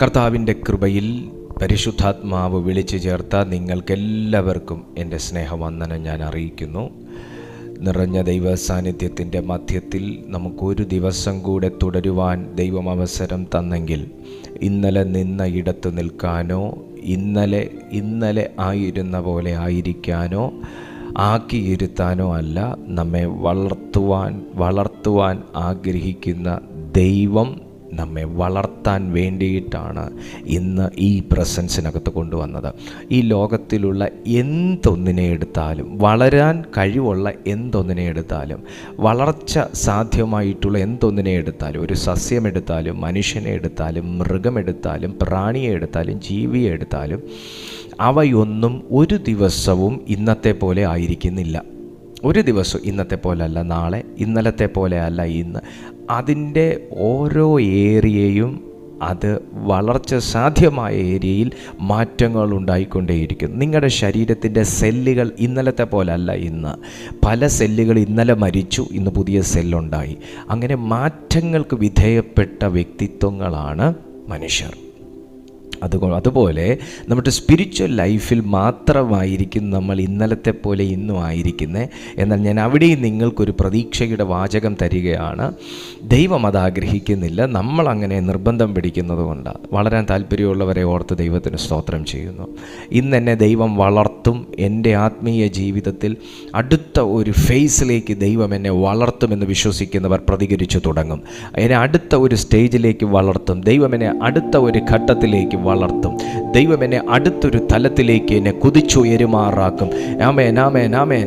കർത്താവിൻ്റെ കൃപയിൽ പരിശുദ്ധാത്മാവ് വിളിച്ചു ചേർത്ത നിങ്ങൾക്കെല്ലാവർക്കും എൻ്റെ സ്നേഹവന്ദനം ഞാൻ അറിയിക്കുന്നു. നിറഞ്ഞ ദൈവ സാന്നിധ്യത്തിൻ്റെ മധ്യത്തിൽ നമുക്കൊരു ദിവസം കൂടെ തുടരുവാൻ ദൈവം അവസരം തന്നെങ്കിൽ ഇന്നലെ നിന്ന ഇടത്ത് നിൽക്കാനോ ഇന്നലെ ആയിരുന്ന പോലെ ആയിരിക്കാനോ ആക്കിയിരുത്താനോ അല്ല, നമ്മെ വളർത്തുവാൻ ആഗ്രഹിക്കുന്ന ദൈവം നമ്മെ വളർത്താൻ വേണ്ടിയിട്ടാണ് ഇന്ന് ഈ പ്രസൻസിനകത്ത് കൊണ്ടുവന്നത്. ഈ ലോകത്തിലുള്ള എന്തൊന്നിനെ എടുത്താലും, വളരാൻ കഴിവുള്ള എന്തൊന്നിനെ എടുത്താലും, വളർച്ച സാധ്യമായിട്ടുള്ള എന്തൊന്നിനെ എടുത്താലും, ഒരു സസ്യം എടുത്താലും, മനുഷ്യനെ എടുത്താലും, മൃഗമെടുത്താലും, പ്രാണിയെ എടുത്താലും, ജീവിയെ എടുത്താലും, അവയൊന്നും ഒരു ദിവസവും ഇന്നത്തെ പോലെ ആയിരിക്കുന്നില്ല. ഒരു ദിവസം ഇന്നത്തെ പോലെ അല്ല നാളെ, ഇന്നലത്തെ പോലെ അല്ല ഇന്ന്. അതിൻ്റെ ഓരോ ഏരിയയും അത് വളർച്ച സാധ്യമായ ഏരിയയിൽ മാറ്റങ്ങൾ ഉണ്ടായിക്കൊണ്ടേയിരിക്കും. നിങ്ങളുടെ ശരീരത്തിൻ്റെ സെല്ലുകൾ ഇന്നലത്തെ പോലെ അല്ല ഇന്ന്. പല സെല്ലുകൾ ഇന്നലെ മരിച്ചു, ഇന്ന് പുതിയ സെല്ലുണ്ടായി. അങ്ങനെ മാറ്റങ്ങൾക്ക് വിധേയപ്പെട്ട വ്യക്തിത്വങ്ങളാണ് മനുഷ്യർ. അതുപോലെ നമ്മുടെ സ്പിരിച്വൽ ലൈഫിൽ മാത്രമായിരിക്കും നമ്മൾ ഇന്നലത്തെ പോലെ ഇന്നും ആയിരിക്കുന്നത്. എന്നാൽ ഞാൻ അവിടെയും നിങ്ങൾക്കൊരു പ്രതീക്ഷയുടെ വാചകം തരികയാണ്. ദൈവം അത് ആഗ്രഹിക്കുന്നില്ല, നമ്മളങ്ങനെ നിർബന്ധം പിടിക്കുന്നത് കൊണ്ട്. വളരാൻ താല്പര്യമുള്ളവരെ ഓർത്ത് ദൈവത്തിന് സ്തോത്രം ചെയ്യുന്നു. ഇന്ന് എന്നെ ദൈവം വളർത്തും, എൻ്റെ ആത്മീയ ജീവിതത്തിൽ അടുത്ത ഒരു ഫേസിലേക്ക് ദൈവം എന്നെ വളർത്തുമെന്ന് വിശ്വസിക്കുന്നവർ പ്രതികരിച്ചു തുടങ്ങും. എന്നെ അടുത്ത ഒരു സ്റ്റേജിലേക്ക് വളർത്തും, ദൈവം എന്നെ അടുത്ത ഒരു ഘട്ടത്തിലേക്ക് വളർത്തും, ദൈവം എന്നെ അടുത്തൊരു തലത്തിലേക്ക് എന്നെ കുതിച്ചുയരുമാറാക്കും. ആമേൻ ആമേൻ ആമേൻ.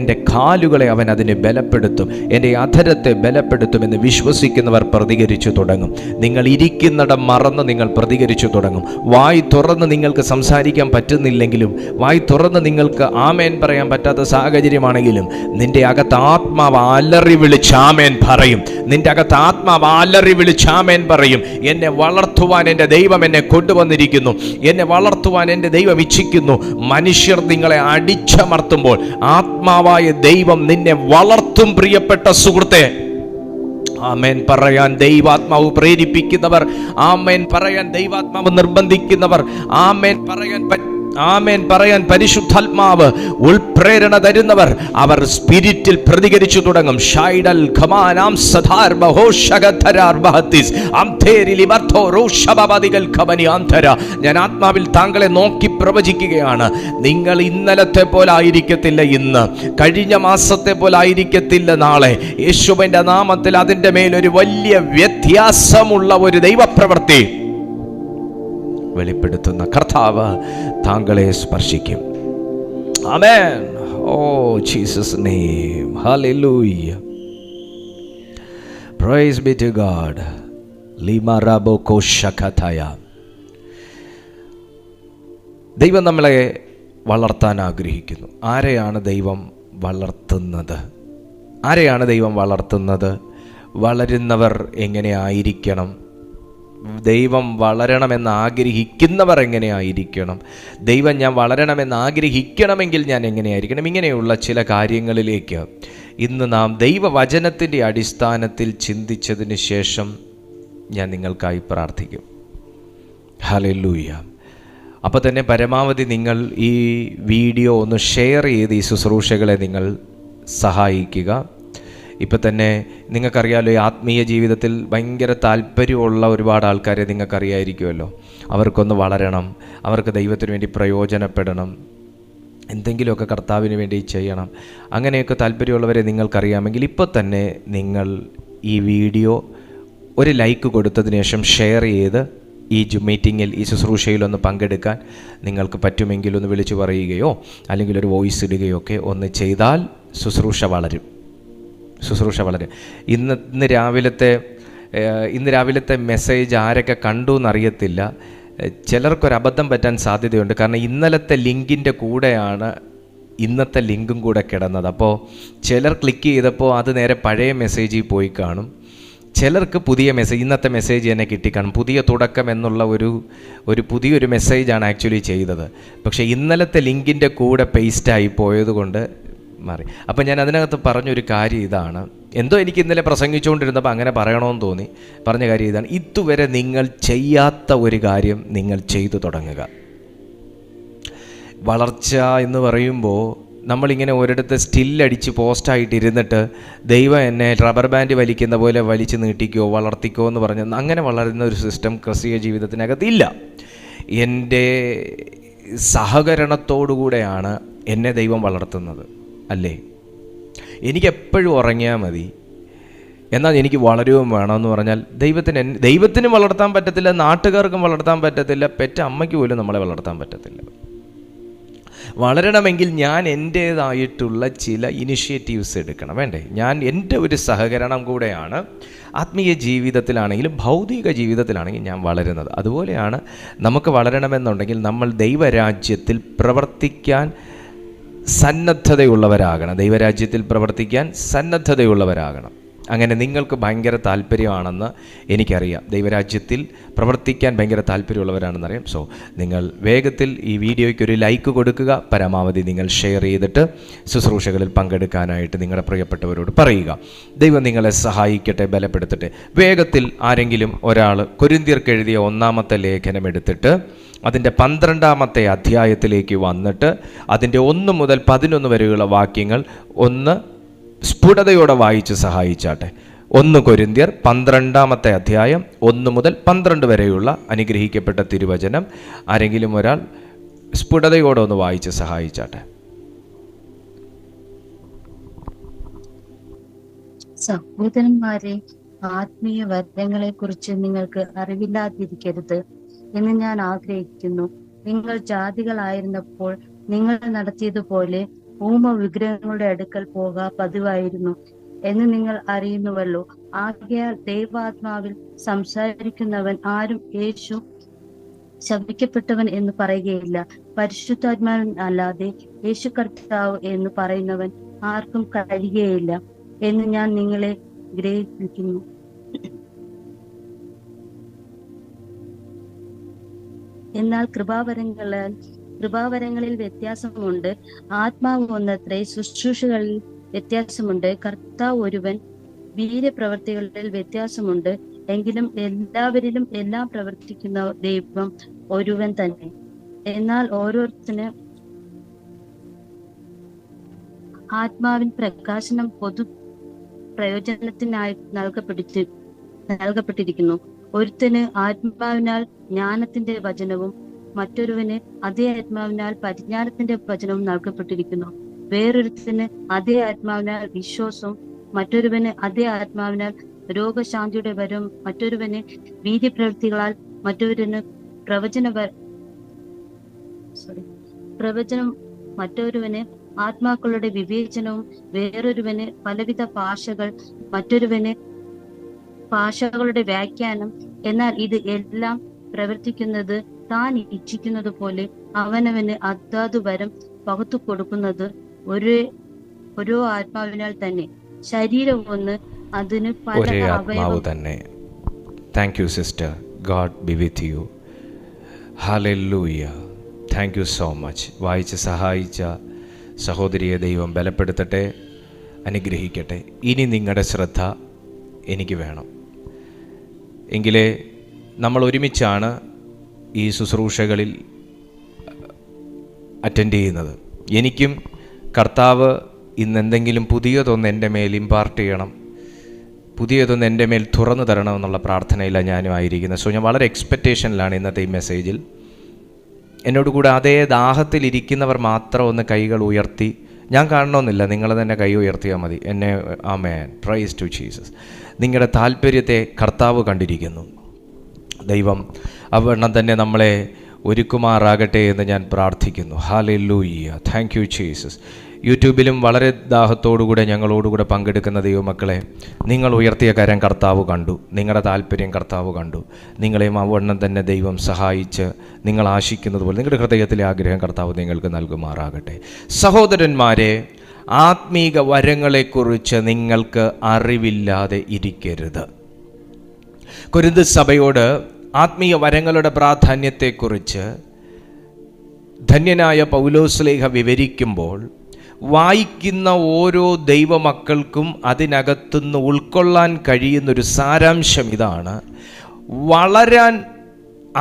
എൻ്റെ കാലുകളെ അവൻ അതിനെ ബലപ്പെടുത്തും, എൻ്റെ അധരത്തെ ബലപ്പെടുത്തുമെന്ന് വിശ്വസിക്കുന്നവർ പ്രതികരിച്ചു തുടങ്ങും. നിങ്ങൾ ഇരിക്കുന്നിടം മറന്ന് നിങ്ങൾ പ്രതികരിച്ചു തുടങ്ങും. വായി തുറന്ന് നിങ്ങൾക്ക് സംസാരിക്കാൻ പറ്റുന്നില്ലെങ്കിലും, വായി തുറന്ന് നിങ്ങൾക്ക് ആമേൻ പറയാൻ പറ്റാത്ത സാഹചര്യമാണെങ്കിലും, നിൻ്റെ അകത്ത് ആത്മാവ് അലറി വിളിച്ച് ആമേൻ പറയും. നിൻ്റെ അകത്ത് ആത്മാവ് അലറി വിളിച്ച് ആമേൻ പറയും. എന്നെ വളർത്തുവാൻ എൻ്റെ ദൈവം എന്നെ കൊണ്ടുവന്നിരിക്കുന്നു, എന്നെ വളർത്തുവാൻ എൻ്റെ ദൈവം ഇച്ഛിക്കുന്നു. മനുഷ്യർ നിങ്ങളെ അടിച്ചമർത്തുമ്പോൾ ആത്മാവായ ദൈവം നിന്നെ വളർത്തും. പ്രിയപ്പെട്ട സുഹൃത്തെ, ആമേൻ പറയാൻ ദൈവാത്മാവ് പ്രേരിപ്പിക്കുന്നവർ, ആമേൻ പറയാൻ ദൈവാത്മാവ് നിർബന്ധിക്കുന്നവർ, ആമേൻ പറയാൻ പരിശുദ്ധാത്മാവ് ഉൾപ്രേരണ തരുന്നവർ, അവർ സ്പിരിറ്റിൽ പ്രതികരിച്ചു തുടങ്ങും. ഷൈഡൽ ഖമാനാം സദാർ ബഹോഷഗധരാർ ബഹത്തിസ് അംതേരിലി ബർത്തോ റോഷബബദികൾ ഖബനി ആന്തര. ഞാൻ ആത്മാവിൽ താങ്കളെ നോക്കി പ്രവചിക്കുകയാണ്. നിങ്ങൾ ഇന്നലത്തെ പോലെ ആയിരിക്കത്തില്ല ഇന്ന്, കഴിഞ്ഞ മാസത്തെ പോലെ ആയിരിക്കത്തില്ല നാളെ. യേശുവിൻ്റെ നാമത്തിൽ അതിൻ്റെ മേലൊരു വലിയ വ്യത്യാസമുള്ള ഒരു ദൈവപ്രവൃത്തി വെളിപ്പെടുത്തുന്ന കർത്താവ് താങ്കളെ സ്പർശിക്കും. ആമേൻ. ഓ ജീസസ് നെയിം. ഹല്ലേലൂയ. Praise be to God. ലിമറബോ കോശകതയ. ദൈവം നമ്മളെ വളർത്താൻ ആഗ്രഹിക്കുന്നു. ആരെയാണ് ദൈവം വളർത്തുന്നത്? ആരെയാണ് ദൈവം വളർത്തുന്നത്? വളരുന്നവർ എങ്ങനെ ആയിരിക്കണം? ദൈവം വളരണമെന്ന് ആഗ്രഹിക്കുന്നവർ എങ്ങനെയായിരിക്കണം? ദൈവം ഞാൻ വളരണമെന്ന് ആഗ്രഹിക്കണമെങ്കിൽ ഞാൻ എങ്ങനെയായിരിക്കണം? ഇങ്ങനെയുള്ള ചില കാര്യങ്ങളിലേക്ക് ഇന്ന് നാം ദൈവവചനത്തിൻ്റെ അടിസ്ഥാനത്തിൽ ചിന്തിച്ചതിന് ശേഷം ഞാൻ നിങ്ങൾക്കായി പ്രാർത്ഥിക്കും. ഹല്ലേലൂയ. അപ്പോൾ തന്നെ പരമാവധി നിങ്ങൾ ഈ വീഡിയോ ഒന്ന് ഷെയർ ചെയ്ത് ഈ ശുശ്രൂഷകളെ നിങ്ങൾ സഹായിക്കുക. ഇപ്പം തന്നെ നിങ്ങൾക്കറിയാമല്ലോ, ഈ ആത്മീയ ജീവിതത്തിൽ ഭയങ്കര താല്പര്യമുള്ള ഒരുപാട് ആൾക്കാരെ നിങ്ങൾക്കറിയായിരിക്കുമല്ലോ. അവർക്കൊന്ന് വളരണം, അവർക്ക് ദൈവത്തിന് വേണ്ടി പ്രയോജനപ്പെടണം, എന്തെങ്കിലുമൊക്കെ കർത്താവിന് വേണ്ടി ചെയ്യണം. അങ്ങനെയൊക്കെ താല്പര്യമുള്ളവരെ നിങ്ങൾക്കറിയാമെങ്കിൽ ഇപ്പോൾ തന്നെ നിങ്ങൾ ഈ വീഡിയോ ഒരു ലൈക്ക് കൊടുത്തതിന് ശേഷം ഷെയർ ചെയ്ത് ഈ മീറ്റിങ്ങിൽ, ഈ ശുശ്രൂഷയിലൊന്ന് പങ്കെടുക്കാൻ നിങ്ങൾക്ക് പറ്റുമെങ്കിൽ ഒന്ന് വിളിച്ചു പറയുകയോ അല്ലെങ്കിൽ ഒരു വോയിസ് ഇടുകയോ ഒക്കെ ഒന്ന് ചെയ്താൽ ശുശ്രൂഷ വളരും. ഇന്ന് രാവിലത്തെ മെസ്സേജ് ആരൊക്കെ കണ്ടു എന്നറിയത്തില്ല. ചിലർക്കൊരബദ്ധം പറ്റാൻ സാധ്യതയുണ്ട്. കാരണം ഇന്നലത്തെ ലിങ്കിൻ്റെ കൂടെയാണ് ഇന്നത്തെ ലിങ്കും കൂടെ കിടന്നത്. അപ്പോൾ ചിലർ ക്ലിക്ക് ചെയ്തപ്പോൾ അത് നേരെ പഴയ മെസ്സേജിൽ പോയി കാണും. ചിലർക്ക് പുതിയ മെസ്സേജ്, ഇന്നത്തെ മെസ്സേജ് തന്നെ കിട്ടിക്കാണും. പുതിയ തുടക്കം എന്നുള്ള ഒരു പുതിയൊരു മെസ്സേജാണ് ആക്ച്വലി ചെയ്തത്. പക്ഷേ ഇന്നലത്തെ ലിങ്കിൻ്റെ കൂടെ പേസ്റ്റായി പോയതുകൊണ്ട് മാറി. അപ്പം ഞാൻ അതിനകത്ത് പറഞ്ഞൊരു കാര്യം ഇതാണ്, എന്തോ എനിക്ക് ഇന്നലെ പ്രസംഗിച്ചുകൊണ്ടിരുന്നപ്പോൾ അങ്ങനെ പറയണമെന്ന് തോന്നി. പറഞ്ഞ കാര്യം ഇതാണ്, ഇതുവരെ നിങ്ങൾ ചെയ്യാത്ത ഒരു കാര്യം നിങ്ങൾ ചെയ്തു തുടങ്ങുക. വളർച്ച എന്ന് പറയുമ്പോൾ നമ്മളിങ്ങനെ ഒരിടത്ത് സ്റ്റില്ലടിച്ച് പോസ്റ്റായിട്ട് ഇരുന്നിട്ട് ദൈവം എന്നെ റബ്ബർ ബാൻഡ് വലിക്കുന്ന പോലെ വലിച്ച് നീട്ടിക്കോ വളർത്തിക്കോ എന്ന് പറഞ്ഞ് അങ്ങനെ വളരുന്ന ഒരു സിസ്റ്റം ക്രിസ്തീയ ജീവിതത്തിനകത്തില്ല. എൻ്റെ സഹകരണത്തോടുകൂടെയാണ് എന്നെ ദൈവം വളർത്തുന്നത്, അല്ലേ? എനിക്കെപ്പോഴും ഉറങ്ങിയാൽ മതി, എന്നാൽ എനിക്ക് വളരുകയും വേണമെന്ന് പറഞ്ഞാൽ ദൈവത്തിന് വളർത്താൻ പറ്റത്തില്ല, നാട്ടുകാർക്കും വളർത്താൻ പറ്റത്തില്ല, പെറ്റ അമ്മയ്ക്ക് പോലും നമ്മളെ വളർത്താൻ പറ്റത്തില്ല. വളരണമെങ്കിൽ ഞാൻ എൻ്റേതായിട്ടുള്ള ചില ഇനിഷ്യേറ്റീവ്സ് എടുക്കണം, വേണ്ടേ? ഞാൻ എൻ്റെ ഒരു സഹകരണം കൂടെയാണ് ആത്മീയ ജീവിതത്തിലാണെങ്കിലും ഭൗതിക ജീവിതത്തിലാണെങ്കിലും ഞാൻ വളരുന്നത്. അതുപോലെയാണ് നമുക്ക് വളരണമെന്നുണ്ടെങ്കിൽ നമ്മൾ ദൈവരാജ്യത്തിൽ പ്രവർത്തിക്കാൻ സന്നദ്ധതയുള്ളവരാകണം. ദൈവരാജ്യത്തിൽ പ്രവർത്തിക്കാൻ സന്നദ്ധതയുള്ളവരാകണം. അങ്ങനെ നിങ്ങൾക്ക് ഭയങ്കര താല്പര്യമാണെന്ന് എനിക്കറിയാം, ദൈവരാജ്യത്തിൽ പ്രവർത്തിക്കാൻ ഭയങ്കര താല്പര്യമുള്ളവരാണെന്നറിയാം. സോ നിങ്ങൾ വേഗത്തിൽ ഈ വീഡിയോയ്ക്കൊരു ലൈക്ക് കൊടുക്കുക, പരമാവധി നിങ്ങൾ ഷെയർ ചെയ്തിട്ട് ശുശ്രൂഷകളിൽ പങ്കെടുക്കാനായിട്ട് നിങ്ങളുടെ പ്രിയപ്പെട്ടവരോട് പറയുക. ദൈവം നിങ്ങളെ സഹായിക്കട്ടെ, ബലപ്പെടുത്തട്ടെ. വേഗത്തിൽ ആരെങ്കിലും ഒരാൾ കൊരിന്ത്യർക്ക് എഴുതിയ 1-ാമത്തെ ലേഖനം എടുത്തിട്ട് അതിൻ്റെ 12-ാമത്തെ അധ്യായത്തിലേക്ക് വന്നിട്ട് അതിൻ്റെ 1 മുതൽ 11 വരെയുള്ള വാക്യങ്ങൾ ഒന്ന് സ്ഫുടതയോടെ വായിച്ച് സഹായിച്ചാട്ടെ. 1 കൊരിന്ത്യർ 12-ാമത്തെ അധ്യായം 1 മുതൽ 12 വരെയുള്ള അനുഗ്രഹിക്കപ്പെട്ട തിരുവചനം ആരെങ്കിലും ഒരാൾ സ്ഫുടതയോടെ ഒന്ന് വായിച്ച് സഹായിച്ചാട്ടെ. സഹോദരന്മാരെ, ആത്മീയ വരങ്ങളെ കുറിച്ച് നിങ്ങൾക്ക് അറിവില്ലാതിരിക്കരുത് എന്ന് ഞാൻ ആഗ്രഹിക്കുന്നു. നിങ്ങൾ ജാതികളായിരുന്നപ്പോൾ നിങ്ങൾ നടത്തിയതുപോലെ ഊമ വിഗ്രഹങ്ങളുടെ അടുക്കൽ പോകാൻ പതിവായിരുന്നു എന്ന് നിങ്ങൾ അറിയുന്നുവല്ലോ. ആകയാൽ ദൈവാത്മാവിൽ സംസാരിക്കുന്നവൻ ആരും യേശു ശപിക്കപ്പെട്ടവൻ എന്ന് പറയുകയില്ല. പരിശുദ്ധാത്മാവിൻ അല്ലാതെ യേശു കർത്താവ് എന്ന് പറയുന്നവൻ ആർക്കും കഴിയുകയില്ല എന്ന് ഞാൻ നിങ്ങളെ ഗ്രഹിപ്പിക്കുന്നു. എന്നാൽ കൃപാവരങ്ങളിൽ വ്യത്യാസമുണ്ട്, ആത്മാവ് ഒന്നത്രേ. ശുശ്രൂഷകളിൽ വ്യത്യാസമുണ്ട്, കർത്താവ് ഒരുവൻ. വീര്യപ്രവർത്തികളിൽ വ്യത്യാസമുണ്ട്, എങ്കിലും എല്ലാവരിലും എല്ലാം പ്രവർത്തിക്കുന്ന ദൈവം ഒരുവൻ തന്നെ. എന്നാൽ ഓരോരുത്തന് ആത്മാവിൻ പ്രകാശനം പൊതു പ്രയോജനത്തിനായി നൽകപ്പെട്ടിരിക്കുന്നു. ഒരുത്തന് ആത്മാവിനാൽ ജ്ഞാനത്തിന്റെ വചനവും മറ്റൊരുവന് അതേ ആത്മാവിനാൽ പരിജ്ഞാനത്തിന്റെ വചനവും നൽകപ്പെട്ടിരിക്കുന്നു. വേറൊരുത്തന് അതേ ആത്മാവിനാൽ വിശ്വാസവും മറ്റൊരുവന് അതേ ആത്മാവിനാൽ രോഗശാന്തിയുടെ വരവും മറ്റൊരുവന് വീര്യപ്രവൃത്തികളാൽ മറ്റൊരുവന് പ്രവചനം മറ്റൊരുവന് ആത്മാക്കളുടെ വിവേചനവും വേറൊരുവന് പലവിധ ഭാഷകൾ മറ്റൊരുവന് ഭാഷകളുടെ വ്യാഖ്യാനം. എന്നാൽ ഇത് എല്ലാം പ്രവർത്തിക്കുന്നത് താൻ ഇച്ഛിക്കുന്നത് പോലെ അവനവന് അതാതു വരം പകുത്തു കൊടുക്കുന്നത് ഓരോ ആത്മാവിനാൽ തന്നെ. ശരീരം ഒന്ന്, അതിന് പല അവയവം തന്നെ. Thank you sister, God be with U. Hallelujah. Thank you so much. വായിച്ച് സഹായിച്ച സഹോദരിയെ ദൈവം ബലപ്പെടുത്തട്ടെ, അനുഗ്രഹിക്കട്ടെ. ഇനി നിങ്ങളുടെ ശ്രദ്ധ എനിക്ക് വേണം. എങ്കിലേ നമ്മൾ ഒരുമിച്ചാണ് ഈ ശുശ്രൂഷകളിൽ അറ്റൻഡ് ചെയ്യുന്നത്. എനിക്കും കർത്താവ് ഇന്ന് എന്തെങ്കിലും പുതിയതൊന്ന് എൻ്റെ മേൽ ഇമ്പാർട്ട് ചെയ്യണം, പുതിയതൊന്ന് എൻ്റെ മേൽ തുറന്നു തരണമെന്നുള്ള പ്രാർത്ഥനയിലാണ് ഞാനും ആയിരിക്കുന്നത്. സോ ഞാൻ വളരെ എക്സ്പെക്റ്റേഷനിലാണ് ഇന്നത്തെ ഈ മെസ്സേജിൽ. എന്നോട് കൂടെ അതേ ദാഹത്തിലിരിക്കുന്നവർ മാത്രം ഒന്ന് കൈകൾ ഉയർത്തി, ഞാൻ കാണണമെന്നില്ല, നിങ്ങൾ തന്നെ കൈ ഉയർത്തിയാൽ മതി. എന്നെ ആമേൻ, പ്രൈസ് ടു ജീസസ്. നിങ്ങളുടെ താല്പര്യത്തെ കർത്താവ് കണ്ടിരിക്കുന്നു. ദൈവം അവണ്ണം തന്നെ നമ്മളെ ഒരുക്കുമാറാകട്ടെ എന്ന് ഞാൻ പ്രാർത്ഥിക്കുന്നു. ഹല്ലേലൂയ. Thank you Jesus. യൂട്യൂബിലും വളരെ ദാഹത്തോടുകൂടെ ഞങ്ങളോടുകൂടെ പങ്കെടുക്കുന്ന ദൈവമക്കളെ, നിങ്ങൾ ഉയർത്തിയ കരം കർത്താവ് കണ്ടു, നിങ്ങളുടെ താല്പര്യം കർത്താവ് കണ്ടു. നിങ്ങളെയും അവണ്ണം തന്നെ ദൈവം സഹായിച്ച് നിങ്ങൾ ആശിക്കുന്നത് പോലെ നിങ്ങളുടെ ഹൃദയത്തിലെ ആഗ്രഹം കർത്താവ് നിങ്ങൾക്ക് നൽകുമാറാകട്ടെ. സഹോദരന്മാരെ, ആത്മീക വരങ്ങളെക്കുറിച്ച് നിങ്ങൾക്ക് അറിവില്ലാതെ ഇരിക്കരുത്. കൊരിന്ത് സഭയോട് ആത്മീയ വരങ്ങളുടെ പ്രാധാന്യത്തെക്കുറിച്ച് ധന്യനായ പൗലോസ്ലേഹ വിവരിക്കുമ്പോൾ വായിക്കുന്ന ഓരോ ദൈവമക്കൾക്കും അതിനകത്തുനിന്ന് ഉൾക്കൊള്ളാൻ കഴിയുന്നൊരു സാരാംശം ഇതാണ്: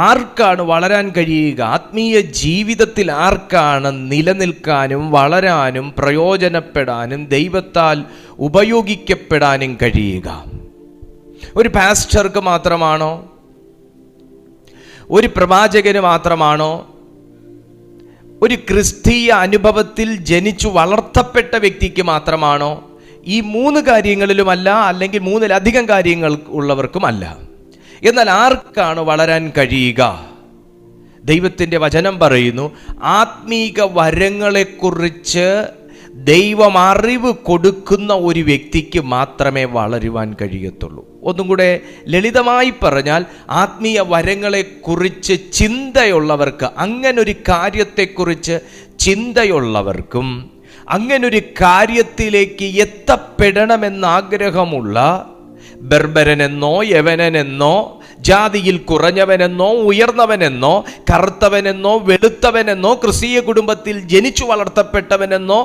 ആർക്കാണ് വളരാൻ കഴിയുക? ആത്മീയ ജീവിതത്തിൽ ആർക്കാണ് നിലനിൽക്കാനും വളരാനും പ്രയോജനപ്പെടാനും ദൈവത്താൽ ഉപയോഗിക്കപ്പെടാനും കഴിയുക? ഒരു പാസ്റ്റർക്ക് മാത്രമാണോ? ഒരു പ്രവാചകന് മാത്രമാണോ? ഒരു ക്രിസ്തീയ അനുഭവത്തിൽ ജനിച്ചു വളർത്തപ്പെട്ട വ്യക്തിക്ക് മാത്രമാണോ? ഈ 3 കാര്യങ്ങളിലുമല്ല, അല്ലെങ്കിൽ 3-ലധികം കാര്യങ്ങൾ ഉള്ളവർക്കുമല്ല. എന്നാൽ ആർക്കാണ് വളരാൻ കഴിയുക? ദൈവത്തിൻ്റെ വചനം പറയുന്നു, ആത്മീക വരങ്ങളെക്കുറിച്ച് ദൈവം അറിവ് കൊടുക്കുന്ന ഒരു വ്യക്തിക്ക് മാത്രമേ വളരുവാൻ കഴിയത്തുള്ളൂ. ഒന്നും കൂടെ ലളിതമായി പറഞ്ഞാൽ, ആത്മീയ വരങ്ങളെക്കുറിച്ച് ചിന്തയുള്ളവർക്ക്, അങ്ങനൊരു കാര്യത്തെക്കുറിച്ച് ചിന്തയുള്ളവർക്കും അങ്ങനൊരു കാര്യത്തിലേക്ക് എത്തപ്പെടണമെന്നാഗ്രഹമുള്ള ബർബരനെന്നോ യവനനെന്നോ ജാതിയിൽ കുറഞ്ഞവനെന്നോ ഉയർന്നവനെന്നോ കറുത്തവനെന്നോ വെളുത്തവനെന്നോ ക്രിസ്തീയ കുടുംബത്തിൽ ജനിച്ചു വളർത്തപ്പെട്ടവനെന്നോ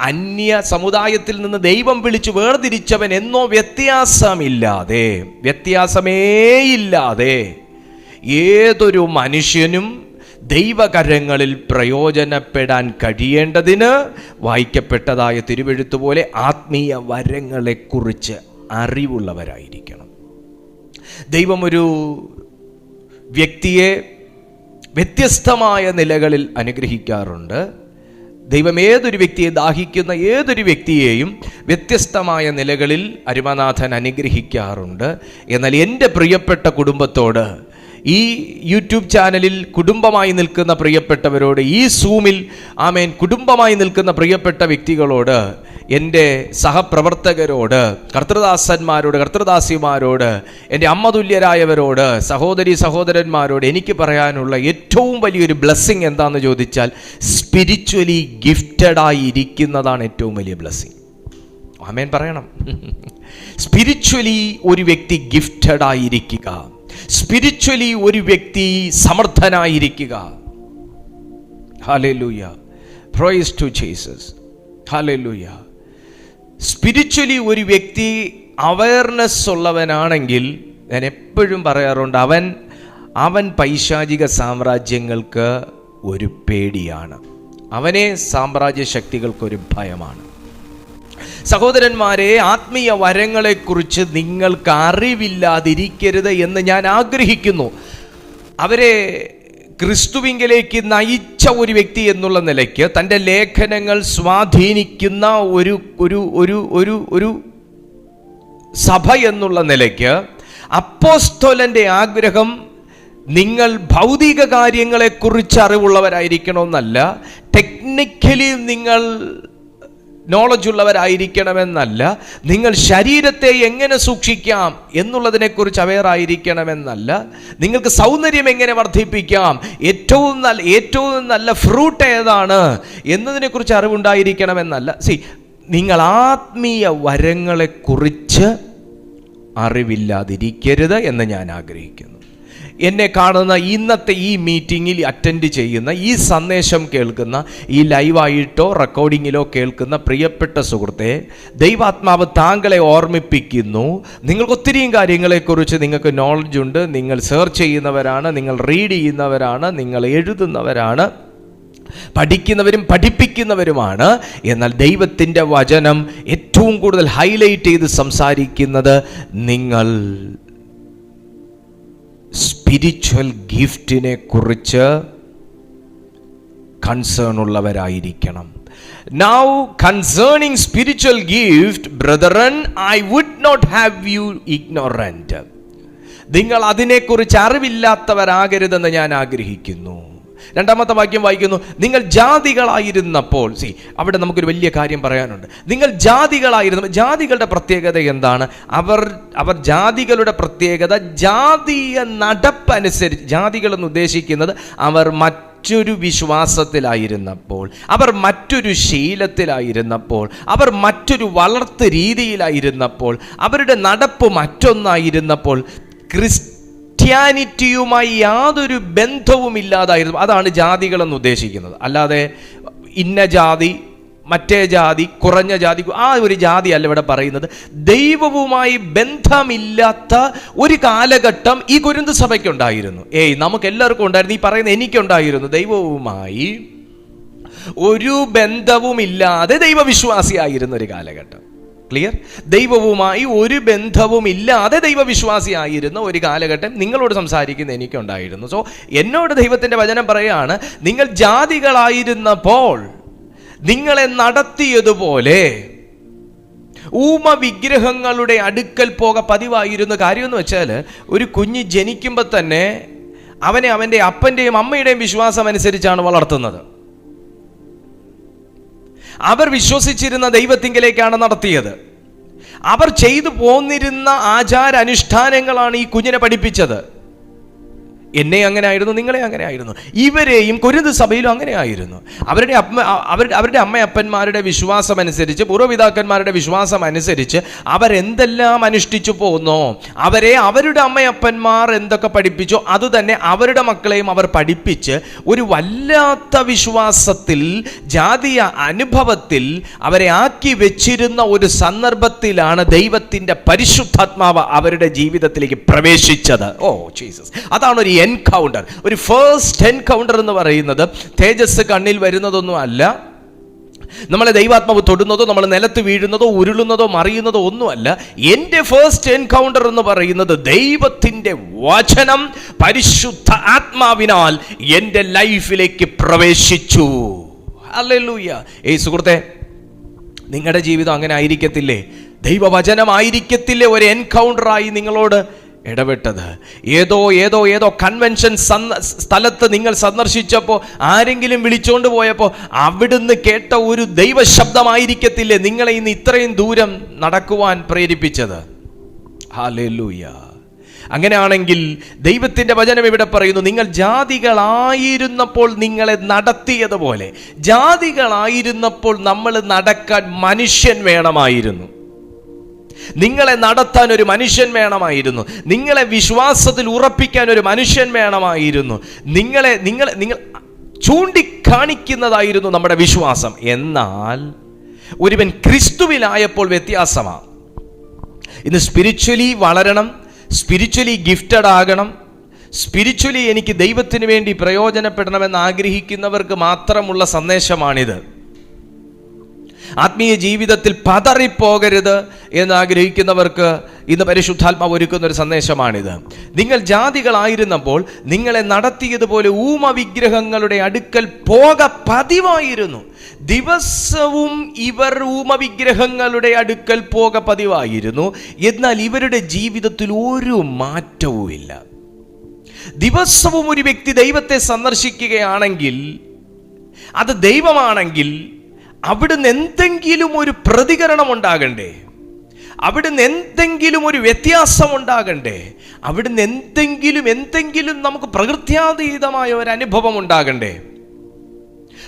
അന്യ സമുദായത്തിൽ നിന്ന് ദൈവം വിളിച്ചു വേർതിരിച്ചവനെന്നോ വ്യത്യാസമേയില്ലാതെ ഏതൊരു മനുഷ്യനും ദൈവകരങ്ങളിൽ പ്രയോജനപ്പെടാൻ കഴിയേണ്ടതിന് വായിക്കപ്പെട്ടതായ തിരുവെഴുത്ത് പോലെ ആത്മീയ വരങ്ങളെക്കുറിച്ച് അറിവുള്ളവരായിരിക്കണം. ദൈവം ഒരു വ്യക്തിയെ വ്യത്യസ്തമായ നിലകളിൽ അനുഗ്രഹിക്കാറുണ്ട്. ദൈവം ഏതൊരു വ്യക്തിയെ ദാഹിക്കുന്ന ഏതൊരു വ്യക്തിയെയും വ്യത്യസ്തമായ നിലകളിൽ അരുമനാഥൻ അനുഗ്രഹിക്കാറുണ്ട്. എന്നാൽ എൻ്റെ പ്രിയപ്പെട്ട കുടുംബത്തോട്, ഈ യൂട്യൂബ് ചാനലിൽ കുടുംബമായി നിൽക്കുന്ന പ്രിയപ്പെട്ടവരോട്, ഈ സൂമിൽ ആമേൻ കുടുംബമായി നിൽക്കുന്ന പ്രിയപ്പെട്ട വ്യക്തികളോട്, എൻ്റെ സഹപ്രവർത്തകരോട്, കർത്തൃദാസന്മാരോട്, കർത്തൃദാസിമാരോട്, എൻ്റെ അമ്മതുല്യരായവരോട്, സഹോദരന്മാരോട് എനിക്ക് പറയാനുള്ള ഏറ്റവും വലിയൊരു ബ്ലെസ്സിങ് എന്താണെന്ന് ചോദിച്ചാൽ, സ്പിരിച്വലി ഗിഫ്റ്റഡായി ഇരിക്കുന്നതാണ് ഏറ്റവും വലിയ ബ്ലെസ്സിങ്. ആമേൻ പറയണം. സ്പിരിച്വലി ഒരു വ്യക്തി ഗിഫ്റ്റഡായിരിക്കുക, സ്പിരിച്വലി ഒരു വ്യക്തി സമർത്ഥനായിരിക്കുക. ഹല്ലേലൂയ, പ്രൈസ് ടു ജീസസ്, ഹല്ലേലൂയ. സ്പിരിച്വലി ഒരു വ്യക്തി അവയർനെസ് ഉള്ളവനാണെങ്കിൽ, ഞാൻ എപ്പോഴും പറയാറുണ്ട്, അവൻ പൈശാചിക സാമ്രാജ്യങ്ങൾക്ക് ഒരു പേടിയാണ്, അവനെ സാമ്രാജ്യ ശക്തികൾക്കൊരു ഭയമാണ്. സഹോദരന്മാരെ, ആത്മീയ വരങ്ങളെക്കുറിച്ച് നിങ്ങൾക്ക് അറിവില്ലാതിരിക്കരുത് എന്ന് ഞാൻ ആഗ്രഹിക്കുന്നു. അവരെ ക്രിസ്തുവിങ്കിലേക്ക് നയിച്ച ഒരു വ്യക്തി എന്നുള്ള നിലയ്ക്ക്, തൻ്റെ ലേഖനങ്ങൾ സ്വാധീനിക്കുന്ന ഒരു സഭ എന്നുള്ള നിലയ്ക്ക്, അപ്പോസ്തലൻ്റെ ആഗ്രഹം നിങ്ങൾ ഭൗതിക കാര്യങ്ങളെക്കുറിച്ച് അറിവുള്ളവരായിരിക്കണമെന്നല്ല, ടെക്നിക്കലി നിങ്ങൾ നോളജ് ഉള്ളവരായിരിക്കണമെന്നല്ല, നിങ്ങൾ ശരീരത്തെ എങ്ങനെ സൂക്ഷിക്കാം എന്നുള്ളതിനെക്കുറിച്ച് അവെയർ ആയിരിക്കണമെന്നല്ല, നിങ്ങൾക്ക് സൗന്ദര്യം എങ്ങനെ വർദ്ധിപ്പിക്കാം, ഏറ്റവും നല്ല ഫ്രൂട്ട് ഏതാണ് എന്നതിനെക്കുറിച്ച് അറിവുണ്ടായിരിക്കണമെന്നല്ല. നിങ്ങൾ ആത്മീയ വരങ്ങളെക്കുറിച്ച് അറിവില്ലാതിരിക്കരുത് എന്ന് ഞാൻ ആഗ്രഹിക്കുന്നു. എന്നെ കാണുന്ന ഇന്നത്തെ ഈ മീറ്റിങ്ങിൽ അറ്റൻഡ് ചെയ്യുന്ന, ഈ സന്ദേശം കേൾക്കുന്ന, ഈ ലൈവായിട്ടോ റെക്കോർഡിങ്ങിലോ കേൾക്കുന്ന പ്രിയപ്പെട്ട സുഹൃത്തെ, ദൈവാത്മാവ് താങ്കളെ ഓർമ്മിപ്പിക്കുന്നു. നിങ്ങൾക്ക് ഒത്തിരിയും കാര്യങ്ങളെക്കുറിച്ച് നിങ്ങൾക്ക് നോളജ് ഉണ്ട്, നിങ്ങൾ സെർച്ച് ചെയ്യുന്നവരാണ്, നിങ്ങൾ റീഡ് ചെയ്യുന്നവരാണ്, നിങ്ങൾ എഴുതുന്നവരാണ്, പഠിക്കുന്നവരും പഠിപ്പിക്കുന്നവരുമാണ്. എന്നാൽ ദൈവത്തിൻ്റെ വചനം ഏറ്റവും കൂടുതൽ ഹൈലൈറ്റ് ചെയ്ത് സംസാരിക്കുന്നത് നിങ്ങൾ സ്പിരിച്വൽ ഗിഫ്റ്റിനെ കുറിച്ച് concern ഉള്ളവരായിരിക്കണം. Now concerning spiritual gift, brethren, I would not have you ignorant. നിങ്ങൾ അതിനെക്കുറിച്ച് അറിവില്ലാത്തവരാകരുതെന്ന് ഞാൻ ആഗ്രഹിക്കുന്നു. രണ്ടാമത്തെ വാക്യം വായിക്കുന്നു, നിങ്ങൾ ജാതികളായിരുന്നപ്പോൾ. അവിടെ നമുക്കൊരു വലിയ കാര്യം പറയാനുണ്ട്. നിങ്ങൾ ജാതികളുടെ പ്രത്യേകത എന്താണ്? അവർ ജാതികളുടെ പ്രത്യേകത ജാതീയ നടപ്പനുസരിച്ച്, ജാതികൾ എന്ന് ഉദ്ദേശിക്കുന്നത് അവർ മറ്റൊരു വിശ്വാസത്തിലായിരുന്നപ്പോൾ, അവർ മറ്റൊരു ശീലത്തിലായിരുന്നപ്പോൾ, അവർ മറ്റൊരു വളർത്ത് രീതിയിലായിരുന്നപ്പോൾ, അവരുടെ നടപ്പ് മറ്റൊന്നായിരുന്നപ്പോൾ, ക്രിസ്ത്യാനിറ്റിയുമായി യാതൊരു ബന്ധവും ഇല്ലാതായിരുന്നു. അതാണ് ജാതികളെന്ന് ഉദ്ദേശിക്കുന്നത്. അല്ലാതെ ഇന്ന ജാതി മറ്റേ ജാതി, കുറഞ്ഞ ജാതി, ആ ഒരു ജാതി അല്ല ഇവിടെ പറയുന്നത്. ദൈവവുമായി ബന്ധമില്ലാത്ത ഒരു കാലഘട്ടം ഈ കൊരിന്ത് സഭയ്ക്കുണ്ടായിരുന്നു. നമുക്ക് എല്ലാവർക്കും ഉണ്ടായിരുന്നു. ഈ പറയുന്ന എനിക്കുണ്ടായിരുന്നു. ദൈവവുമായി ഒരു ബന്ധവുമില്ലാതെ ദൈവവിശ്വാസിയായിരുന്ന ഒരു കാലഘട്ടം. ക്ലിയർ? ദൈവവുമായി ഒരു ബന്ധവുമില്ലാതെ ദൈവവിശ്വാസിയായിരുന്ന ഒരു കാലഘട്ടം നിങ്ങളോട് സംസാരിക്കുന്ന എനിക്കുണ്ടായിരുന്നു. സോ എന്നോട് ദൈവത്തിൻ്റെ വചനം പറയുകയാണ്, നിങ്ങൾ ജാതികളായിരുന്നപ്പോൾ നിങ്ങളെ നടത്തിയതുപോലെ വിഗ്രഹങ്ങളുടെ അടുക്കൽ പോക പതിവായിരുന്നു. കാര്യമെന്ന് വെച്ചാൽ, ഒരു കുഞ്ഞ് ജനിക്കുമ്പോൾ തന്നെ അവനെ അവൻ്റെ അപ്പൻ്റെയും അമ്മയുടെയും വിശ്വാസം അനുസരിച്ചാണ് വളർത്തുന്നത്. അവർ വിശ്വസിച്ചിരുന്ന ദൈവത്തിങ്കിലേക്കാണ് നടത്തിയത്. അവർ ചെയ്തു പോന്നിരുന്ന ആചാരാനുഷ്ഠാനങ്ങളാണ് ഈ കുഞ്ഞിനെ പഠിപ്പിച്ചത്. എന്നെ അങ്ങനെ ആയിരുന്നു, നിങ്ങളെ അങ്ങനെ ആയിരുന്നു, ഇവരെയും കൊരിന്ത് സഭയിലും അങ്ങനെ ആയിരുന്നു. അവരുടെ അമ്മയപ്പന്മാരുടെ വിശ്വാസം അനുസരിച്ച്, പൂർവ്വപിതാക്കന്മാരുടെ വിശ്വാസം അനുസരിച്ച് അവരെന്തെല്ലാം അനുഷ്ഠിച്ചു പോന്നോ, അവരെ അവരുടെ അമ്മയപ്പന്മാർ എന്തൊക്കെ പഠിപ്പിച്ചോ അതുതന്നെ അവരുടെ മക്കളെയും അവർ പഠിപ്പിച്ച് ഒരു വല്ലാത്ത വിശ്വാസത്തിൽ, ജാതീയ അനുഭവത്തിൽ അവരെ ആക്കി വെച്ചിരുന്ന ഒരു സന്ദർഭത്തിലാണ് ദൈവത്തിൻ്റെ പരിശുദ്ധാത്മാവ് അവരുടെ ജീവിതത്തിലേക്ക് പ്രവേശിച്ചത്. ജീസസ്! അതാണ് ഒരു എൻകൗണ്ടർ. ഒരു ഫസ്റ്റ് എൻകൗണ്ടർ എന്ന് പറയുന്നത് തേജസ് കണ്ണിൽ വരുന്നതൊന്നും അല്ല, നമ്മളെ ദൈവാത്മാവ് തൊടുന്നതോ നമ്മൾ നിലത്ത് വീഴുന്നതോ ഉരുളുന്നതോ മറിയുന്നതോ ഒന്നുമല്ല. എൻ്റെ ഫസ്റ്റ് എൻകൗണ്ടർ എന്ന് പറയുന്നത് ദൈവത്തിൻ്റെ വചനം പരിശുദ്ധ ആത്മാവിനാൽ എൻ്റെ ലൈഫിലേക്ക് പ്രവേശിച്ചു. ഹല്ലേലൂയ! സുഹൃത്തെ, നിങ്ങളുടെ ജീവിതം അങ്ങനെ ആയിരിക്കത്തില്ലേ? ദൈവവചനമായിരിക്കത്തില്ലേ ഒരു എൻകൗണ്ടറായി നിങ്ങളോട് ഇടപെട്ടത്? ഏതോ കൺവെൻഷൻ സ്ഥലത്ത് നിങ്ങൾ സന്ദർശിച്ചപ്പോൾ ആരെങ്കിലും വിളിച്ചോണ്ട് പോയപ്പോൾ അവിടുന്ന് കേട്ട ഒരു ദൈവശബ്ദമായിരിക്കത്തില്ലേ നിങ്ങളെ ഇന്ന് ഇത്രയും ദൂരം നടക്കുവാൻ പ്രേരിപ്പിച്ചത്? ഹല്ലേലൂയ! അങ്ങനെയാണെങ്കിൽ ദൈവത്തിൻ്റെ വചനം ഇവിടെ പറയുന്നു, നിങ്ങൾ ജാതികളായിരുന്നപ്പോൾ നിങ്ങളെ നടത്തിയതുപോലെ. ജാതികളായിരുന്നപ്പോൾ നമ്മൾ നടക്കാൻ മനുഷ്യൻ വേണമായിരുന്നു. നിങ്ങളെ നടത്താൻ ഒരു മനുഷ്യൻ വേണമായിരുന്നു. നിങ്ങളെ വിശ്വാസത്തിൽ ഉറപ്പിക്കാൻ ഒരു മനുഷ്യൻ വേണമായിരുന്നു. നിങ്ങൾ ചൂണ്ടിക്കാണിക്കുന്നതായിരുന്നു നമ്മുടെ വിശ്വാസം. എന്നാൽ ഒരുവൻ ക്രിസ്തുവിലായപ്പോൾ വ്യത്യാസമാണ്. ഇന്ന് സ്പിരിച്വലി വളരണം, സ്പിരിച്വലി ഗിഫ്റ്റഡ് ആകണം, സ്പിരിച്വലി എനിക്ക് ദൈവത്തിന് വേണ്ടി പ്രയോജനപ്പെടണമെന്ന് ആഗ്രഹിക്കുന്നവർക്ക് മാത്രമുള്ള സന്ദേശമാണിത്. ആത്മീയ ജീവിതത്തിൽ പതറിപ്പോകരുത് എന്നാഗ്രഹിക്കുന്നവർക്ക് ഇന്ന് പരിശുദ്ധാത്മാവ് ഒരുക്കുന്ന ഒരു സന്ദേശമാണിത്. നിങ്ങൾ ജാതികളായിരുന്നപ്പോൾ നിങ്ങളെ നടത്തിയതുപോലെ വിഗ്രഹങ്ങളുടെ അടുക്കൽ പോക പതിവായിരുന്നു. ദിവസവും ഇവർ വിഗ്രഹങ്ങളുടെ അടുക്കൽ പോക പതിവായിരുന്നു. എന്നാൽ ഇവരുടെ ജീവിതത്തിൽ ഒരു മാറ്റവുമില്ല. ദിവസവും ഒരു വ്യക്തി ദൈവത്തെ സന്ദർശിക്കുകയാണെങ്കിൽ, അത് ദൈവമാണെങ്കിൽ, അവിടുന്ന് എന്തെങ്കിലും ഒരു പ്രതികരണം ഉണ്ടാകണ്ടേ? അവിടുന്ന് എന്തെങ്കിലും ഒരു വ്യത്യാസം ഉണ്ടാകണ്ടേ? അവിടുന്ന് എന്തെങ്കിലും നമുക്ക് പ്രകൃത്യാതീതമായ ഒരു അനുഭവം ഉണ്ടാകണ്ടേ?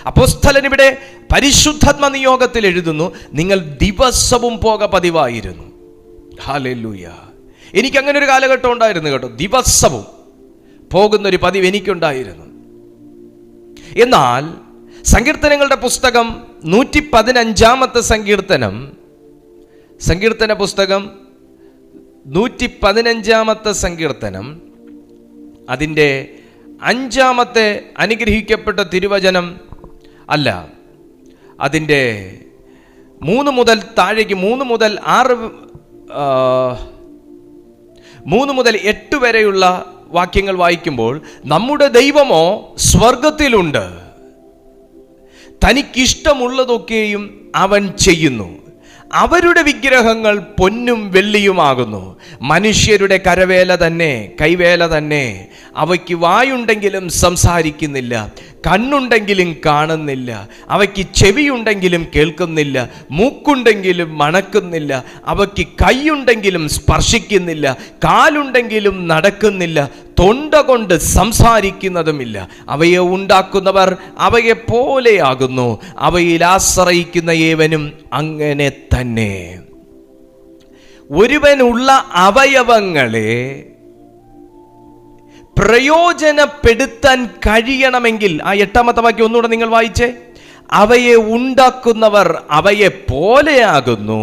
അപ്പോസ്തലൻ ഇവിടെ പരിശുദ്ധാത്മ നിയോഗത്തിൽ എഴുതുന്നു, നിങ്ങൾ ദിവസവും പോക പതിവായിരുന്നു. ഹല്ലേലൂയ! എനിക്ക് അങ്ങനെ ഒരു കാലഘട്ടം ഉണ്ടായിരുന്നു കേട്ടോ. ദിവസവും പോകുന്നൊരു പതിവ് എനിക്കുണ്ടായിരുന്നു. എന്നാൽ സങ്കീർത്തനങ്ങളുടെ പുസ്തകം 115 സങ്കീർത്തന പുസ്തകം 115 സങ്കീർത്തനം അതിൻ്റെ 5 അനുഗ്രഹിക്കപ്പെട്ട തിരുവചനം അല്ല, അതിൻ്റെ 3 മുതൽ താഴേക്ക് 3 മുതൽ 8 വരെയുള്ള വാക്യങ്ങൾ വായിക്കുമ്പോൾ, നമ്മുടെ ദൈവമോ സ്വർഗത്തിലുണ്ട്, തനിക്കിഷ്ടമുള്ളതൊക്കെയും അവൻ ചെയ്യുന്നു. അവരുടെ വിഗ്രഹങ്ങൾ പൊന്നും വെള്ളിയുമാകുന്നു, മനുഷ്യരുടെ കൈവേല തന്നെ. അവയ്ക്ക് വായുണ്ടെങ്കിലും സംസാരിക്കുന്നില്ല, കണ്ണുണ്ടെങ്കിലും കാണുന്നില്ല, അവയ്ക്ക് ചെവിയുണ്ടെങ്കിലും കേൾക്കുന്നില്ല, മൂക്കുണ്ടെങ്കിലും മണക്കുന്നില്ല, അവയ്ക്ക് കൈയുണ്ടെങ്കിലും സ്പർശിക്കുന്നില്ല, കാലുണ്ടെങ്കിലും നടക്കുന്നില്ല, തൊണ്ട കൊണ്ട് സംസാരിക്കുന്നതുമില്ല. അവയെ ഉണ്ടാക്കുന്നവർ അവയെ പോലെയാകുന്നു, അവയിൽ ആശ്രയിക്കുന്ന ഏവനും അങ്ങനെ തന്നെ. ഒരുവനുള്ള അവയവങ്ങളെ പ്രയോജനപ്പെടുത്താൻ കഴിയണമെങ്കിൽ, ആ 8 വാക്യം ഒന്നുകൂടെ നിങ്ങൾ വായിച്ചേ. അവയെ ഉണ്ടാക്കുന്നവർ അവയെ പോലെയാകുന്നു,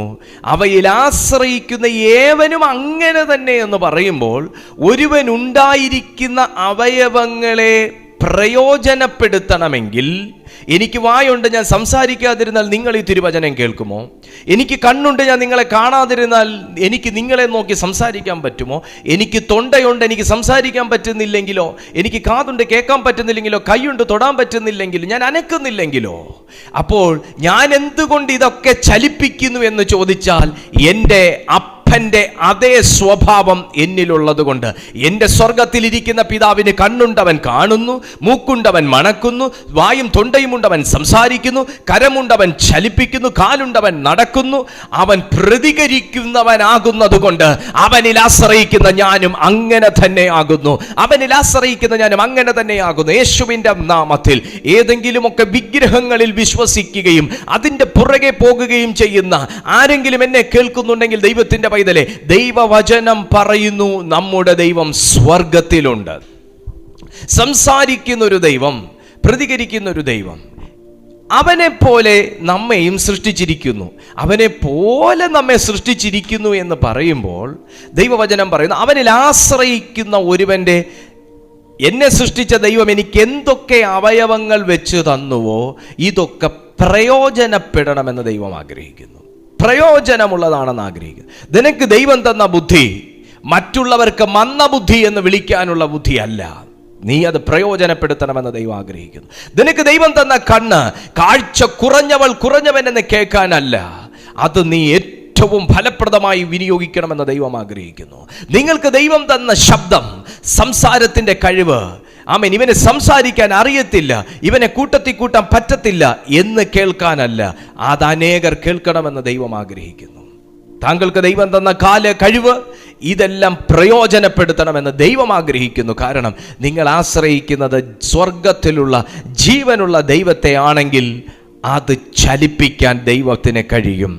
അവയിൽ ആശ്രയിക്കുന്ന ഏവനും അങ്ങനെ തന്നെ എന്ന് പറയുമ്പോൾ, ഒരുവൻ ഉണ്ടായിരിക്കുന്ന അവയവങ്ങളെ പ്രയോജനപ്പെടുത്തണമെങ്കിൽ, എനിക്ക് വായുണ്ട് ഞാൻ സംസാരിക്കാതിരുന്നാൽ നിങ്ങൾ ഈ തിരുവചനം കേൾക്കുമോ? എനിക്ക് കണ്ണുണ്ട് ഞാൻ നിങ്ങളെ കാണാതിരുന്നാൽ എനിക്ക് നിങ്ങളെ നോക്കി സംസാരിക്കാൻ പറ്റുമോ? എനിക്ക് തൊണ്ടയുണ്ട് എനിക്ക് സംസാരിക്കാൻ പറ്റുന്നില്ലെങ്കിലോ? എനിക്ക് കാതുണ്ട് കേൾക്കാൻ പറ്റുന്നില്ലെങ്കിലോ? കൈയുണ്ട് തൊടാൻ പറ്റുന്നില്ലെങ്കിലോ? ഞാൻ അനക്കുന്നില്ലെങ്കിലോ? അപ്പോൾ ഞാൻ എന്തുകൊണ്ട് ഇതൊക്കെ ചലിപ്പിക്കുന്നു എന്ന് ചോദിച്ചാൽ, എൻ്റെ അപ്പൻ്റെ അതേ സ്വഭാവം എന്നിലുള്ളത് കൊണ്ട്. എൻ്റെ സ്വർഗത്തിലിരിക്കുന്ന പിതാവിന് കണ്ണുണ്ടവൻ കാണുന്നു, മൂക്കുണ്ടവൻ മണക്കുന്നു, വായും തൊണ്ടയും ഉണ്ടവൻ സംസാരിക്കുന്നു, കരമുണ്ടവൻ ചലിപ്പിക്കുന്നു, കാലുണ്ടവൻ നടക്കുന്നു. അവൻ പ്രതികരിക്കുന്നവനാകുന്നത് കൊണ്ട് അവനിൽ ആശ്രയിക്കുന്ന ഞാനും അങ്ങനെ തന്നെ ആകുന്നു. അവനിൽ ആശ്രയിക്കുന്ന ഞാനും അങ്ങനെ തന്നെ ആകുന്നു. യേശുവിൻ്റെ നാമത്തിൽ ഏതെങ്കിലുമൊക്കെ വിഗ്രഹങ്ങളിൽ വിശ്വസിക്കുകയും അതിൻ്റെ പുറകെ പോകുകയും ചെയ്യുന്ന ആരെങ്കിലും എന്നെ കേൾക്കുന്നുണ്ടെങ്കിൽ, ദൈവത്തിൻ്റെ പൈതലേ, ദൈവവചനം പറയുന്നു, നമ്മുടെ ദൈവം സ്വർഗത്തിലുണ്ട്. സംസാരിക്കുന്ന ഒരു ദൈവം, പ്രതികരിക്കുന്ന ഒരു ദൈവം. അവനെ പോലെ നമ്മെയും സൃഷ്ടിച്ചിരിക്കുന്നു. അവനെ പോലെ നമ്മെ സൃഷ്ടിച്ചിരിക്കുന്നു എന്ന് പറയുമ്പോൾ ദൈവവചനം പറയുന്നു, അവനിൽ ആശ്രയിക്കുന്ന ഒരുവന്റെ, എന്നെ സൃഷ്ടിച്ച ദൈവം എനിക്ക് എന്തൊക്കെ അവയവങ്ങൾ വെച്ച് തന്നുവോ ഇതൊക്കെ പ്രയോജനപ്പെടണമെന്ന് ദൈവം ആഗ്രഹിക്കുന്നു. പ്രയോജനമുള്ളതാണെന്ന് ആഗ്രഹിക്കുന്നു. നിനക്ക് ദൈവം തന്ന ബുദ്ധി മറ്റുള്ളവർക്ക് മന്ദബുദ്ധി എന്ന് വിളിക്കാനുള്ള ബുദ്ധിയല്ല, നീ അത് പ്രയോജനപ്പെടുത്തണമെന്ന് ദൈവം ആഗ്രഹിക്കുന്നു. നിനക്ക് ദൈവം തന്ന കണ്ണ് കാഴ്ച കുറഞ്ഞവൻ എന്ന് കേൾക്കാനല്ല, അത് നീ ഏറ്റവും ഫലപ്രദമായി വിനിയോഗിക്കണമെന്ന് ദൈവം ആഗ്രഹിക്കുന്നു. നിങ്ങൾക്ക് ദൈവം തന്ന ശബ്ദം, സംസാരത്തിൻ്റെ കഴിവ്, ആമേൻ, ഇവനെ സംസാരിക്കാൻ അറിയത്തില്ല, ഇവനെ കൂട്ടത്തിൽ കൂട്ടാൻ പറ്റത്തില്ല എന്ന് കേൾക്കാനല്ല, അത് അനേകർ കേൾക്കണമെന്ന് ദൈവം ആഗ്രഹിക്കുന്നു. താങ്കൾക്ക് ദൈവം തന്ന കാല്, കഴിവ്, ഇതെല്ലാം പ്രയോജനപ്പെടുത്തണമെന്ന് ദൈവം ആഗ്രഹിക്കുന്നു. കാരണം നിങ്ങൾ ആശ്രയിക്കുന്നത് സ്വർഗത്തിലുള്ള ജീവനുള്ള ദൈവത്തെ ആണെങ്കിൽ അത് ചലിപ്പിക്കാൻ ദൈവത്തിന് കഴിയും.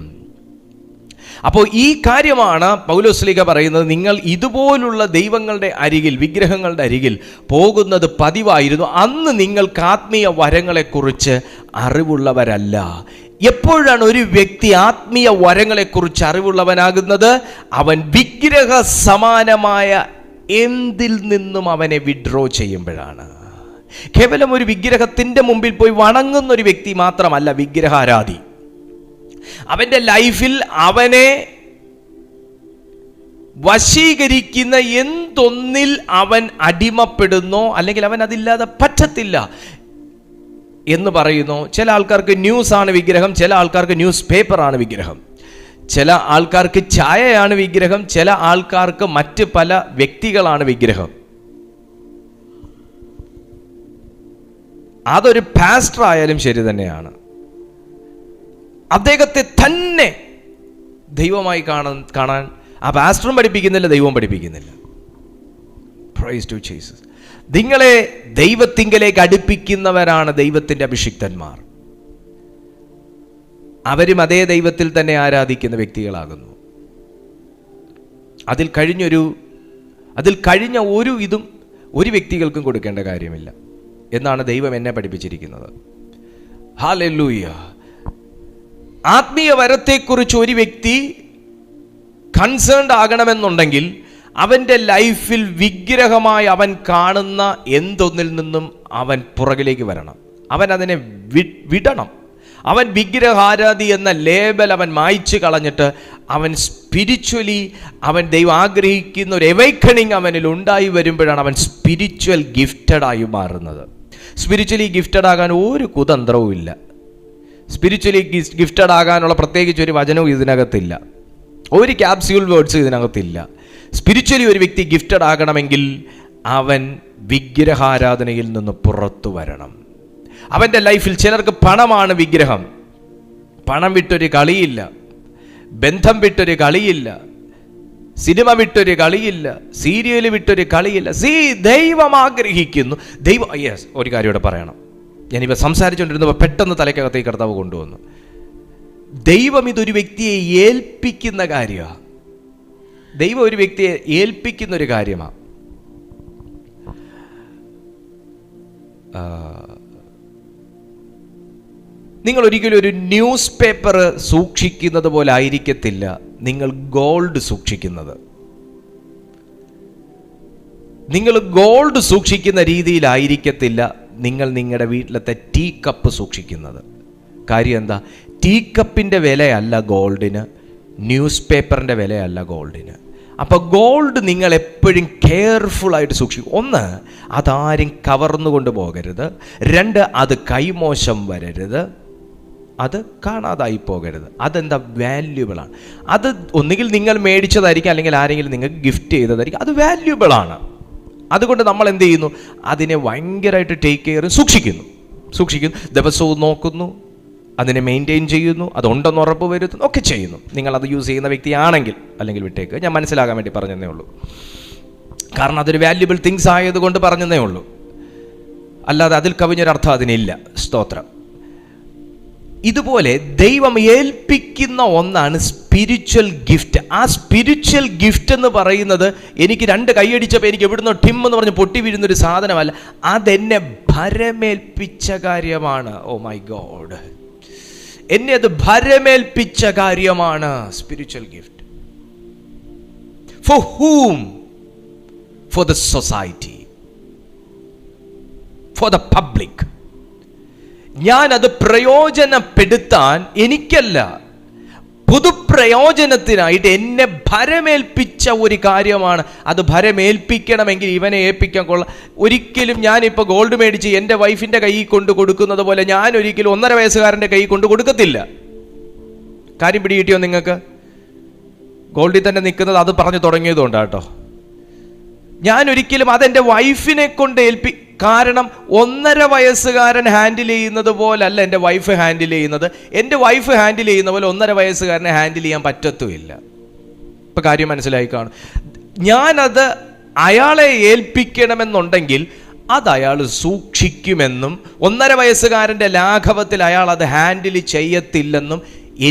അപ്പോൾ ഈ കാര്യമാണ് പൗലോസ്ലീഹ പറയുന്നത്. നിങ്ങൾ ഇതുപോലുള്ള ദൈവങ്ങളുടെ അരികിൽ, വിഗ്രഹങ്ങളുടെ അരികിൽ പോകുന്നത് പതിവായിരുന്നു. അന്ന് നിങ്ങൾക്ക് ആത്മീയ വരങ്ങളെക്കുറിച്ച് അറിവുള്ളവരല്ല. എപ്പോഴാണ് ഒരു വ്യക്തി ആത്മീയ വരങ്ങളെക്കുറിച്ച് അറിവുള്ളവനാകുന്നത്? അവൻ വിഗ്രഹ സമാനമായ എന്തിൽ നിന്നും അവനെ വിഡ്രോ ചെയ്യുമ്പോഴാണ്. കേവലം ഒരു വിഗ്രഹത്തിൻ്റെ മുമ്പിൽ പോയി വണങ്ങുന്ന ഒരു വ്യക്തി മാത്രമല്ല വിഗ്രഹാരാധി. അവൻ്റെ ലൈഫിൽ അവനെ വശീകരിക്കുന്ന എന്തൊന്നിൽ അവൻ അടിമപ്പെടുന്നോ, അല്ലെങ്കിൽ അവൻ അതില്ലാതെ പറ്റത്തില്ല എന്ന് പറയുന്നു. ചില ആൾക്കാർക്ക് ന്യൂസാണ് വിഗ്രഹം, ചില ആൾക്കാർക്ക് ന്യൂസ് പേപ്പറാണ് വിഗ്രഹം, ചില ആൾക്കാർക്ക് ചായയാണ് വിഗ്രഹം, ചില ആൾക്കാർക്ക് മറ്റ് പല വ്യക്തികളാണ് വിഗ്രഹം. അതൊരു പാസ്റ്റർ ആയാലും ശരി തന്നെയാണ്. അദ്ദേഹത്തെ തന്നെ ദൈവമായി കാണാൻ ആ പാസ്റ്ററും പഠിപ്പിക്കുന്നില്ല, ദൈവവും പഠിപ്പിക്കുന്നില്ല. Praise to Jesus. നിങ്ങളെ ദൈവത്തിങ്കലേക്ക് അടുപ്പിക്കുന്നവരാണ് ദൈവത്തിൻ്റെ അഭിഷിക്തന്മാർ. അവരും അതേ ദൈവത്തിൽ തന്നെ ആരാധിക്കുന്ന വ്യക്തികളാകുന്നു. അതിൽ കഴിഞ്ഞ ഒരു ഇതും ഒരു വ്യക്തികൾക്കും കൊടുക്കേണ്ട കാര്യമില്ല എന്നാണ് ദൈവം എന്നെ പഠിപ്പിച്ചിരിക്കുന്നത്. ഹല്ലേലൂയ. ആത്മീയ വരത്തെക്കുറിച്ച് ഒരു വ്യക്തി കൺസേൺഡ് ആകണമെന്നുണ്ടെങ്കിൽ അവൻ്റെ ലൈഫിൽ വിഗ്രഹമായി അവൻ കാണുന്ന എന്തൊന്നിൽ നിന്നും അവൻ പുറകിലേക്ക് വരണം. അവൻ അതിനെ വിടണം. അവൻ വിഗ്രഹാരാധി എന്ന ലേബൽ അവൻ മായ്ച്ചു കളഞ്ഞിട്ട് അവൻ സ്പിരിച്വലി, അവൻ ദൈവം ആഗ്രഹിക്കുന്ന ഒരു എവൈക്കണിങ് അവനിൽ ഉണ്ടായി വരുമ്പോഴാണ് അവൻ സ്പിരിച്വൽ ഗിഫ്റ്റഡായി മാറുന്നത്. സ്പിരിച്വലി ഗിഫ്റ്റഡ് ആകാൻ ഒരു കുതന്ത്രവും ഇല്ല. സ്പിരിച്വലി ഗിഫ്റ്റഡ് ആകാനുള്ള പ്രത്യേകിച്ച് ഒരു വചനവും ഇതിനകത്തില്ല, ഒരു ക്യാപ്സ്യൂൾ വേർഡ്സ് ഇതിനകത്തില്ല. സ്പിരിച്വലി ഒരു വ്യക്തി ഗിഫ്റ്റഡ് ആകണമെങ്കിൽ അവൻ വിഗ്രഹാരാധനയിൽ നിന്ന് പുറത്തു വരണം. അവൻ്റെ ലൈഫിൽ ചിലർക്ക് പണമാണ് വിഗ്രഹം. പണം വിട്ടൊരു കളിയില്ല, ബന്ധം വിട്ടൊരു കളിയില്ല, സിനിമ വിട്ടൊരു കളിയില്ല, സീരിയൽ വിട്ടൊരു കളിയില്ല. ദൈവം ആഗ്രഹിക്കുന്നു. ഒരു കാര്യം ഇവിടെ പറയണം. ഞാനിപ്പോൾ സംസാരിച്ചുകൊണ്ടിരുന്നപ്പോൾ പെട്ടെന്ന് തലയ്ക്കകത്തേക്ക് കർത്താവ് കൊണ്ടുവന്നു. ദൈവം ഇതൊരു വ്യക്തിയെ ഏൽപ്പിക്കുന്ന കാര്യമാണ്. ദൈവം ഒരു വ്യക്തിയെ ഏൽപ്പിക്കുന്ന ഒരു കാര്യമാണ്. നിങ്ങൾ ഒരിക്കലും ഒരു ന്യൂസ് പേപ്പർ സൂക്ഷിക്കുന്നത് പോലെ ആയിരിക്കത്തില്ല നിങ്ങൾ ഗോൾഡ് സൂക്ഷിക്കുന്നത്. നിങ്ങൾ ഗോൾഡ് സൂക്ഷിക്കുന്ന രീതിയിലായിരിക്കത്തില്ല നിങ്ങൾ നിങ്ങളുടെ വീട്ടിലത്തെ ടീ കപ്പ് സൂക്ഷിക്കുന്നത്. കാര്യം എന്താ? ടീ കപ്പിൻ്റെ വിലയല്ല ഗോൾഡിന്, ന്യൂസ് പേപ്പറിൻ്റെ വിലയല്ല ഗോൾഡിന്. അപ്പോൾ ഗോൾഡ് നിങ്ങൾ എപ്പോഴും കെയർഫുള്ളായിട്ട് സൂക്ഷിക്കും. ഒന്ന്, അതാരും കവർന്നു കൊണ്ട് പോകരുത്. രണ്ട്, അത് കൈമോശം വരരുത്, അത് കാണാതായി പോകരുത്. അതെന്താ? വാല്യുബിളാണ്. അത് ഒന്നുകിൽ നിങ്ങൾ മേടിച്ചതായിരിക്കും, അല്ലെങ്കിൽ ആരെങ്കിലും നിങ്ങൾക്ക് ഗിഫ്റ്റ് ചെയ്തതായിരിക്കും. അത് വാല്യുബിളാണ്. അതുകൊണ്ട് നമ്മൾ എന്ത് ചെയ്യുന്നു? അതിനെ ഭയങ്കരമായിട്ട് ടേക്ക് കെയർ സൂക്ഷിക്കുന്നു, ദിവസവും നോക്കുന്നു, അതിനെ മെയിൻറ്റെയിൻ ചെയ്യുന്നു, അതുണ്ടെന്ന് ഉറപ്പ് വരുത്തുന്നു, ഒക്കെ ചെയ്യുന്നു. നിങ്ങളത് യൂസ് ചെയ്യുന്ന വ്യക്തിയാണെങ്കിൽ, അല്ലെങ്കിൽ വിട്ടേക്ക്, ഞാൻ മനസ്സിലാകാൻ വേണ്ടി പറഞ്ഞതേ ഉള്ളൂ. കാരണം അതൊരു വാല്യുബിൾ തിങ്സ് ആയതുകൊണ്ട് പറഞ്ഞതേ ഉള്ളൂ, അല്ലാതെ അതിൽ കവിഞ്ഞൊരർത്ഥം അതിനില്ല. സ്തോത്രം. ഇതുപോലെ ദൈവം ഏൽപ്പിക്കുന്ന ഒന്നാണ് സ്പിരിച്വൽ ഗിഫ്റ്റ്. ആ സ്പിരിച്വൽ ഗിഫ്റ്റ് എന്ന് പറയുന്നത് എനിക്ക് 2 കൈയടിച്ചപ്പോൾ എനിക്ക് എവിടുന്നോ ടിം എന്ന് പറഞ്ഞ് പൊട്ടി വീഴുന്നൊരു സാധനമല്ല, അതെന്നെ ഭരമേൽപ്പിച്ച കാര്യമാണ്. ഓ മൈ ഗോഡ്, എന്നെ അത് ഭരമേൽപ്പിച്ച കാര്യമാണ് spiritual gift. Four ഹൂം? For the society, for the public. ഞാനത് പ്രയോജനപ്പെടുത്താൻ, എനിക്കല്ല, പൊതുപ്രയോജനത്തിനായിട്ട് എന്നെ ഭരമേൽപ്പിച്ച ഒരു കാര്യമാണ്. അത് ഭരമേൽപ്പിക്കണമെങ്കിൽ ഇവനെ ഏൽപ്പിക്കാൻ കൊള്ളാം. ഒരിക്കലും ഞാനിപ്പോൾ ഗോൾഡ് മേടിച്ച് എൻ്റെ വൈഫിൻ്റെ കയ്യിൽ കൊണ്ട് കൊടുക്കുന്നത് പോലെ ഞാൻ ഒരിക്കലും 1.5 വയസ്സുകാരൻ്റെ കയ്യിൽ കൊണ്ട് കൊടുക്കത്തില്ല. കാര്യം പിടികിട്ടിയോ നിങ്ങൾക്ക്? ഗോൾഡിൽ തന്നെ നിൽക്കുന്നത് അത് പറഞ്ഞു തുടങ്ങിയതുകൊണ്ടാട്ടോ. ഞാൻ ഒരിക്കലും അതെൻ്റെ വൈഫിനെ കൊണ്ട് കാരണം 1.5 വയസ്സുകാരൻ ഹാൻഡിൽ ചെയ്യുന്നത് പോലല്ല എൻ്റെ വൈഫ് ഹാൻഡിൽ ചെയ്യുന്നത്. എൻ്റെ വൈഫ് ഹാൻഡിൽ ചെയ്യുന്ന പോലെ 1.5 വയസ്സുകാരനെ ഹാൻഡിൽ ചെയ്യാൻ പറ്റത്തുമില്ല. ഇപ്പം കാര്യം മനസ്സിലായി കാണും. ഞാനത് അയാളെ ഏൽപ്പിക്കണമെന്നുണ്ടെങ്കിൽ അത് അയാൾ സൂക്ഷിക്കുമെന്നും 1.5 വയസ്സുകാരൻ്റെ ലാഘവത്തിൽ അയാൾ അത് ഹാൻഡിൽ ചെയ്യത്തില്ലെന്നും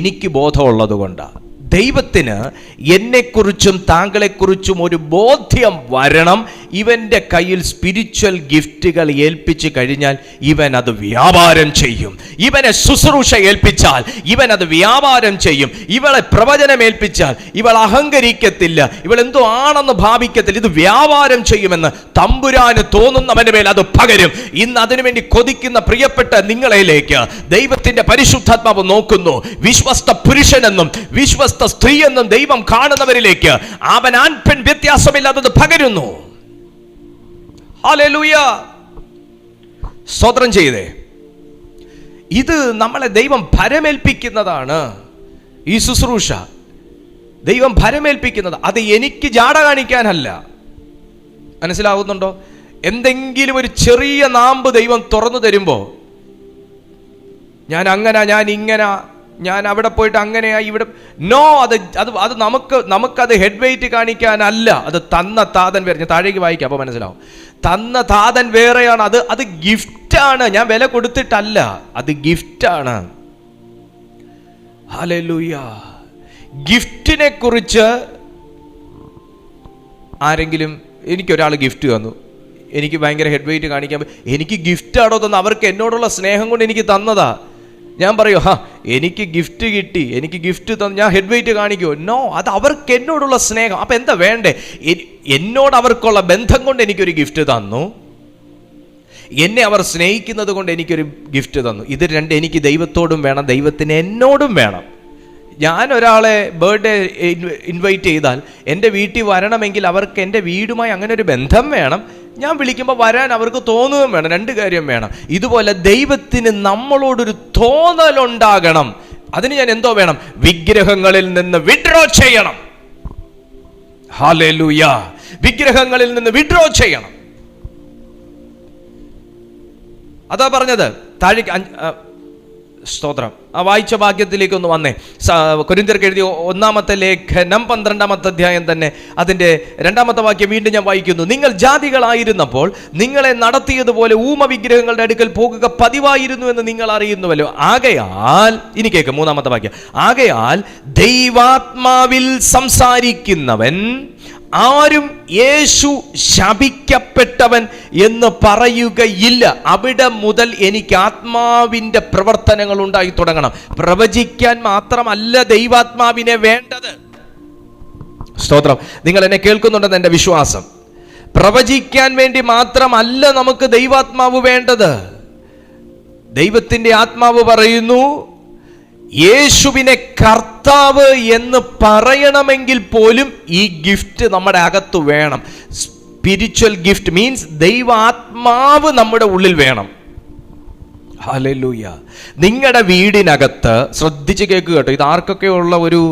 എനിക്ക് ബോധമുള്ളത് കൊണ്ടാണ്. ദൈവത്തിന് എന്നെക്കുറിച്ചും താങ്കളെക്കുറിച്ചും ഒരു ബോധ്യം വരണം. ഇവൻ്റെ കയ്യിൽ സ്പിരിച്വൽ ഗിഫ്റ്റുകൾ ഏൽപ്പിച്ചു കഴിഞ്ഞാൽ ഇവൻ അത് വ്യാപാരം ചെയ്യും. ഇവനെ ശുശ്രൂഷ ഏൽപ്പിച്ചാൽ ഇവൻ അത് വ്യാപാരം ചെയ്യും. ഇവളെ പ്രവചനം ഏൽപ്പിച്ചാൽ ഇവൾ അഹങ്കരിക്കത്തില്ല, ഇവൾ എന്തോ ആണെന്ന് ഭാവിക്കത്തില്ല, ഇത് വ്യാപാരം ചെയ്യുമെന്ന് തമ്പുരാന് തോന്നുന്നവന്റെ മേൽ അത് പകരും. ഇന്ന് അതിനുവേണ്ടി കൊതിക്കുന്ന പ്രിയപ്പെട്ട നിങ്ങളിലേക്ക് ദൈവത്തിന്റെ പരിശുദ്ധാത്മാവ് നോക്കുന്നു. വിശ്വസ്ത പുരുഷനെന്നും വിശ്വസ്ത സ്ത്രീ എന്നും ദൈവം കാണുന്നവരിലേക്ക് അവൻ ആൺപെൺ വ്യത്യാസമില്ലാത്തത് പകരുന്നു. ഹല്ലേലൂയ, സ്തോത്രം ചെയ്തേ. ഇത് നമ്മളെ ദൈവം ഭരമേൽപ്പിക്കുന്നതാണ്. ഈ ശുശ്രൂഷ ദൈവം ഭരമേൽപ്പിക്കുന്നത്, അത് എനിക്ക് ജാട കാണിക്കാനല്ല. മനസ്സിലാവുന്നുണ്ടോ? എന്തെങ്കിലും ഒരു ചെറിയ നാമ്പ് ദൈവം തുറന്നു തരുമ്പോ ഞാൻ അങ്ങനെ, ഞാൻ ഇങ്ങനെ, ഞാൻ അവിടെ പോയിട്ട് അങ്ങനെയാ ഇവിടെ, നോ, അത് നമുക്കത് ഹെഡ് വെയിറ്റ് കാണിക്കാനല്ല. അത് തന്ന താതൻ വേറെ. ഞാൻ താഴേക്ക് വായിക്കാം, അപ്പോൾ മനസ്സിലാവും. തന്ന താതൻ വേറെയാണ്. അത് ഗിഫ്റ്റാണ്. ഞാൻ വില കൊടുത്തിട്ടല്ല, അത് ഗിഫ്റ്റാണ്. ഹല്ലേലൂയ. ഗിഫ്റ്റിനെ കുറിച്ച് ആരെങ്കിലും, എനിക്കൊരാൾ ഗിഫ്റ്റ് തന്നു, എനിക്ക് ഭയങ്കര ഹെഡ് വെയിറ്റ് കാണിക്കാൻ, എനിക്ക് ഗിഫ്റ്റാണോ തന്നു? അവർക്ക് എന്നോടുള്ള സ്നേഹം കൊണ്ട് എനിക്ക് തന്നതാ. ഞാൻ പറയൂ, എനിക്ക് ഗിഫ്റ്റ് കിട്ടി, എനിക്ക് ഗിഫ്റ്റ് തന്നു, ഞാൻ ഹെഡ് വെയിറ്റ് കാണിക്കുമോ? നോ, അത് അവർക്ക് എന്നോടുള്ള സ്നേഹം. അപ്പം എന്താ വേണ്ടേ? എന്നോട് അവർക്കുള്ള ബന്ധം കൊണ്ട് എനിക്കൊരു ഗിഫ്റ്റ് തന്നു, എന്നെ അവർ സ്നേഹിക്കുന്നത് കൊണ്ട് എനിക്കൊരു ഗിഫ്റ്റ് തന്നു. ഇത് രണ്ട് എനിക്ക് ദൈവത്തോടും വേണം, ദൈവത്തിന് എന്നോടും വേണം. ഞാൻ ഒരാളെ ബർത്ത്ഡേ ഇൻവൈറ്റ് ചെയ്താൽ എൻ്റെ വീട്ടിൽ വരണമെങ്കിൽ അവർക്ക് എൻ്റെ വീടുമായി അങ്ങനെ ഒരു ബന്ധം വേണം. ഞാൻ വിളിക്കുമ്പോൾ വരാൻ അവർക്ക് തോന്നുകയും വേണം. 2 കാര്യം വേണം. ഇതുപോലെ ദൈവത്തിന് നമ്മളോടൊരു തോന്നലുണ്ടാകണം. അതിന് ഞാൻ എന്തോ വേണം? വിഗ്രഹങ്ങളിൽ നിന്ന് വിഡ്രോ ചെയ്യണം. ഹല്ലേലൂയ. വിഗ്രഹങ്ങളിൽ നിന്ന് വിഡ്രോ ചെയ്യണം. അതാ പറഞ്ഞത്. താഴേക്ക് സ്തോത്രം. ആ വായിച്ച വാക്യത്തിലേക്ക് ഒന്ന് വന്നേ. കൊരിന്ത്യർക്ക് എഴുതിയ 1-ാമത്തെ ലേഖനം 12-ാമത്തെ അധ്യായം തന്നെ അതിൻ്റെ 2-ാമത്തെ വാക്യം വീണ്ടും ഞാൻ വായിക്കുന്നു. നിങ്ങൾ ജാതികളായിരുന്നപ്പോൾ നിങ്ങളെ നടത്തിയതുപോലെ ഊമ വിഗ്രഹങ്ങളുടെ അടുക്കൽ പോകുക പതിവായിരുന്നു എന്ന് നിങ്ങൾ അറിയുന്നുവല്ലോ. ആകയാൽ, ഇനി കേൾക്കുക 3-ാമത്തെ വാക്യം, ആകയാൽ ദൈവാത്മാവിൽ സംസാരിക്കുന്നവൻ ആരും യേശു ശപിക്കപ്പെട്ടവൻ എന്ന് പറയുകയില്ല. അവിടെ മുതൽ എനിക്ക് ആത്മാവിൻ്റെ പ്രവർത്തനങ്ങൾ ഉണ്ടായി തുടങ്ങണം. പ്രവചിക്കാൻ മാത്രമല്ല ദൈവാത്മാവിനെ വേണ്ടത്. സ്തോത്രം. നിങ്ങൾ എന്നെ കേൾക്കുന്നുണ്ടെന്ന് എൻ്റെ വിശ്വാസം. പ്രവചിക്കാൻ വേണ്ടി മാത്രമല്ല നമുക്ക് ദൈവാത്മാവ് വേണ്ടത്. ദൈവത്തിൻ്റെ ആത്മാവ് പറയുന്നു, യേശുവിനെ കർത്താവ് എന്ന് പറയണമെങ്കിൽ പോലും ഈ ഗിഫ്റ്റ് നമ്മുടെ അകത്ത് വേണം. സ്പിരിച്വൽ ഗിഫ്റ്റ് മീൻസ് ദൈവാത്മാവ് നമ്മുടെ ഉള്ളിൽ വേണം. ഹല്ലേലൂയ. നിങ്ങളുടെ വീടിനകത്ത് ശ്രദ്ധിച്ച് കേൾക്കുക കേട്ടോ, ഇത് ആർക്കൊക്കെ ഉള്ള ഒരു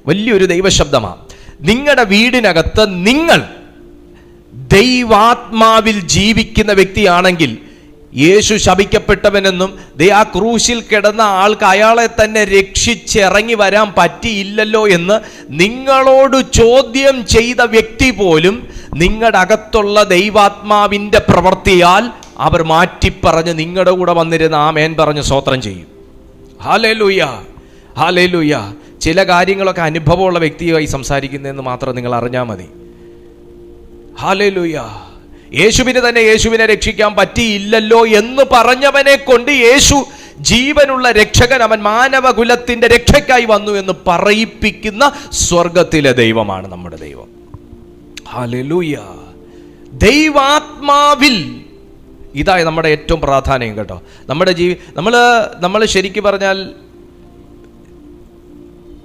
വലിയൊരു ദൈവശബ്ദമാണ്. നിങ്ങളുടെ വീടിനകത്ത് നിങ്ങൾ ദൈവാത്മാവിൽ ജീവിക്കുന്ന വ്യക്തിയാണെങ്കിൽ, യേശു ശപിക്കപ്പെട്ടവനെന്നും ആ ക്രൂശിൽ കിടന്ന ആൾക്ക് അയാളെ തന്നെ രക്ഷിച്ചിറങ്ങി വരാൻ പറ്റിയില്ലല്ലോ എന്ന് നിങ്ങളോട് ചോദ്യം ചെയ്ത വ്യക്തി പോലും നിങ്ങളുടെ അകത്തുള്ള ദൈവാത്മാവിൻ്റെ പ്രവൃത്തിയാൽ അവർ മാറ്റിപ്പറഞ്ഞ് നിങ്ങളുടെ കൂടെ വന്നിരുന്ന ആമേൻ പറഞ്ഞ് സ്തോത്രം ചെയ്യും. Hallelujah, hallelujah. ചില കാര്യങ്ങളൊക്കെ അനുഭവമുള്ള വ്യക്തിയായി സംസാരിക്കുന്നതെന്ന് മാത്രം നിങ്ങൾ അറിഞ്ഞാൽ മതി. ഹല്ലേലൂയ. യേശുവിന് തന്നെ യേശുവിനെ രക്ഷിക്കാൻ പറ്റിയില്ലല്ലോ എന്ന് പറഞ്ഞവനെ കൊണ്ട് യേശു ജീവനുള്ള രക്ഷകൻ, അവൻ മാനവകുലത്തിന്റെ രക്ഷയ്ക്കായി വന്നു എന്ന് പറയിപ്പിക്കുന്ന സ്വർഗത്തിലെ ദൈവമാണ് നമ്മുടെ ദൈവം. ഹല്ലേലൂയ. ദൈവാത്മാവിൽ ഇതായി നമ്മുടെ ഏറ്റവും പ്രാധാന്യം കേട്ടോ. നമ്മുടെ നമ്മൾ ശരിക്കും പറഞ്ഞാൽ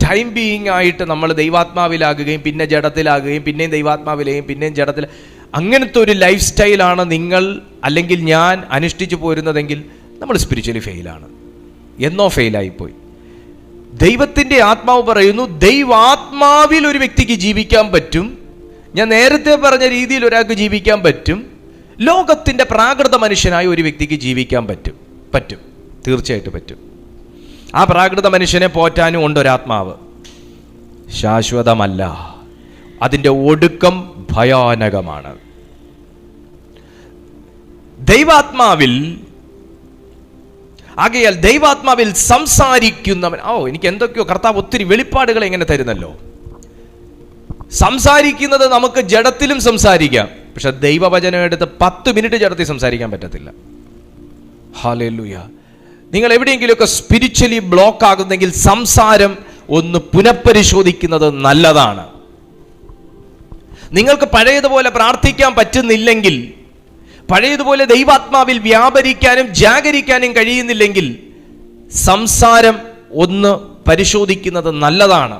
ടൈം ബീയിങ് ആയിട്ട് നമ്മൾ ദൈവാത്മാവിലാകുകയും പിന്നെ ജഡത്തിലാകുകയും പിന്നെയും ദൈവാത്മാവിലെയും പിന്നെയും ജഡത്തിൽ, അങ്ങനത്തെ ഒരു ലൈഫ് സ്റ്റൈലാണ് നിങ്ങൾ അല്ലെങ്കിൽ ഞാൻ അനുഷ്ഠിച്ചു പോരുന്നതെങ്കിൽ നമ്മൾ സ്പിരിച്വലി ഫെയിലാണ്, എന്നോ ഫെയിലായിപ്പോയി. ദൈവത്തിൻ്റെ ആത്മാവ് പറയുന്നു, ദൈവാത്മാവിൽ ഒരു വ്യക്തിക്ക് ജീവിക്കാൻ പറ്റും. ഞാൻ നേരത്തെ പറഞ്ഞ രീതിയിൽ ഒരാൾക്ക് ജീവിക്കാൻ പറ്റും. ലോകത്തിൻ്റെ പ്രാകൃത മനുഷ്യനായ ഒരു വ്യക്തിക്ക് ജീവിക്കാൻ പറ്റും, തീർച്ചയായിട്ടും പറ്റും. ആ പ്രാകൃത മനുഷ്യനെ പോറ്റാനും ഉണ്ടൊരാത്മാവ്. ശാശ്വതമല്ല, അതിൻ്റെ ഒടുക്കം ഭയാനകമാണ്. ആകയാൽ ദൈവാത്മാവിൽ സംസാരിക്കുന്നവൻ, എനിക്ക് എന്തൊക്കെയോ കർത്താവ് ഒത്തിരി വെളിപ്പാടുകൾ എങ്ങനെ തരുന്നല്ലോ. സംസാരിക്കുന്നത് നമുക്ക് ജഡത്തിലും സംസാരിക്കാം, പക്ഷെ ദൈവവചനം എടുത്ത് 10 മിനിറ്റ് ജഡത്തിൽ സംസാരിക്കാൻ പറ്റത്തില്ല. ഹല്ലേലൂയ. നിങ്ങൾ എവിടെയെങ്കിലുമൊക്കെ സ്പിരിച്വലി ബ്ലോക്ക് ആകുന്നെങ്കിൽ സംസാരം ഒന്ന് പുനഃപരിശോധിക്കുന്നത് നല്ലതാണ്. നിങ്ങൾക്ക് പഴയതുപോലെ പ്രാർത്ഥിക്കാൻ പറ്റുന്നില്ലെങ്കിൽ, പഴയതുപോലെ ദൈവാത്മാവിൽ വ്യാപരിക്കാനും ജാഗരിക്കാനും കഴിയുന്നില്ലെങ്കിൽ സംസാരം ഒന്ന് പരിശോധിക്കുന്നത് നല്ലതാണ്.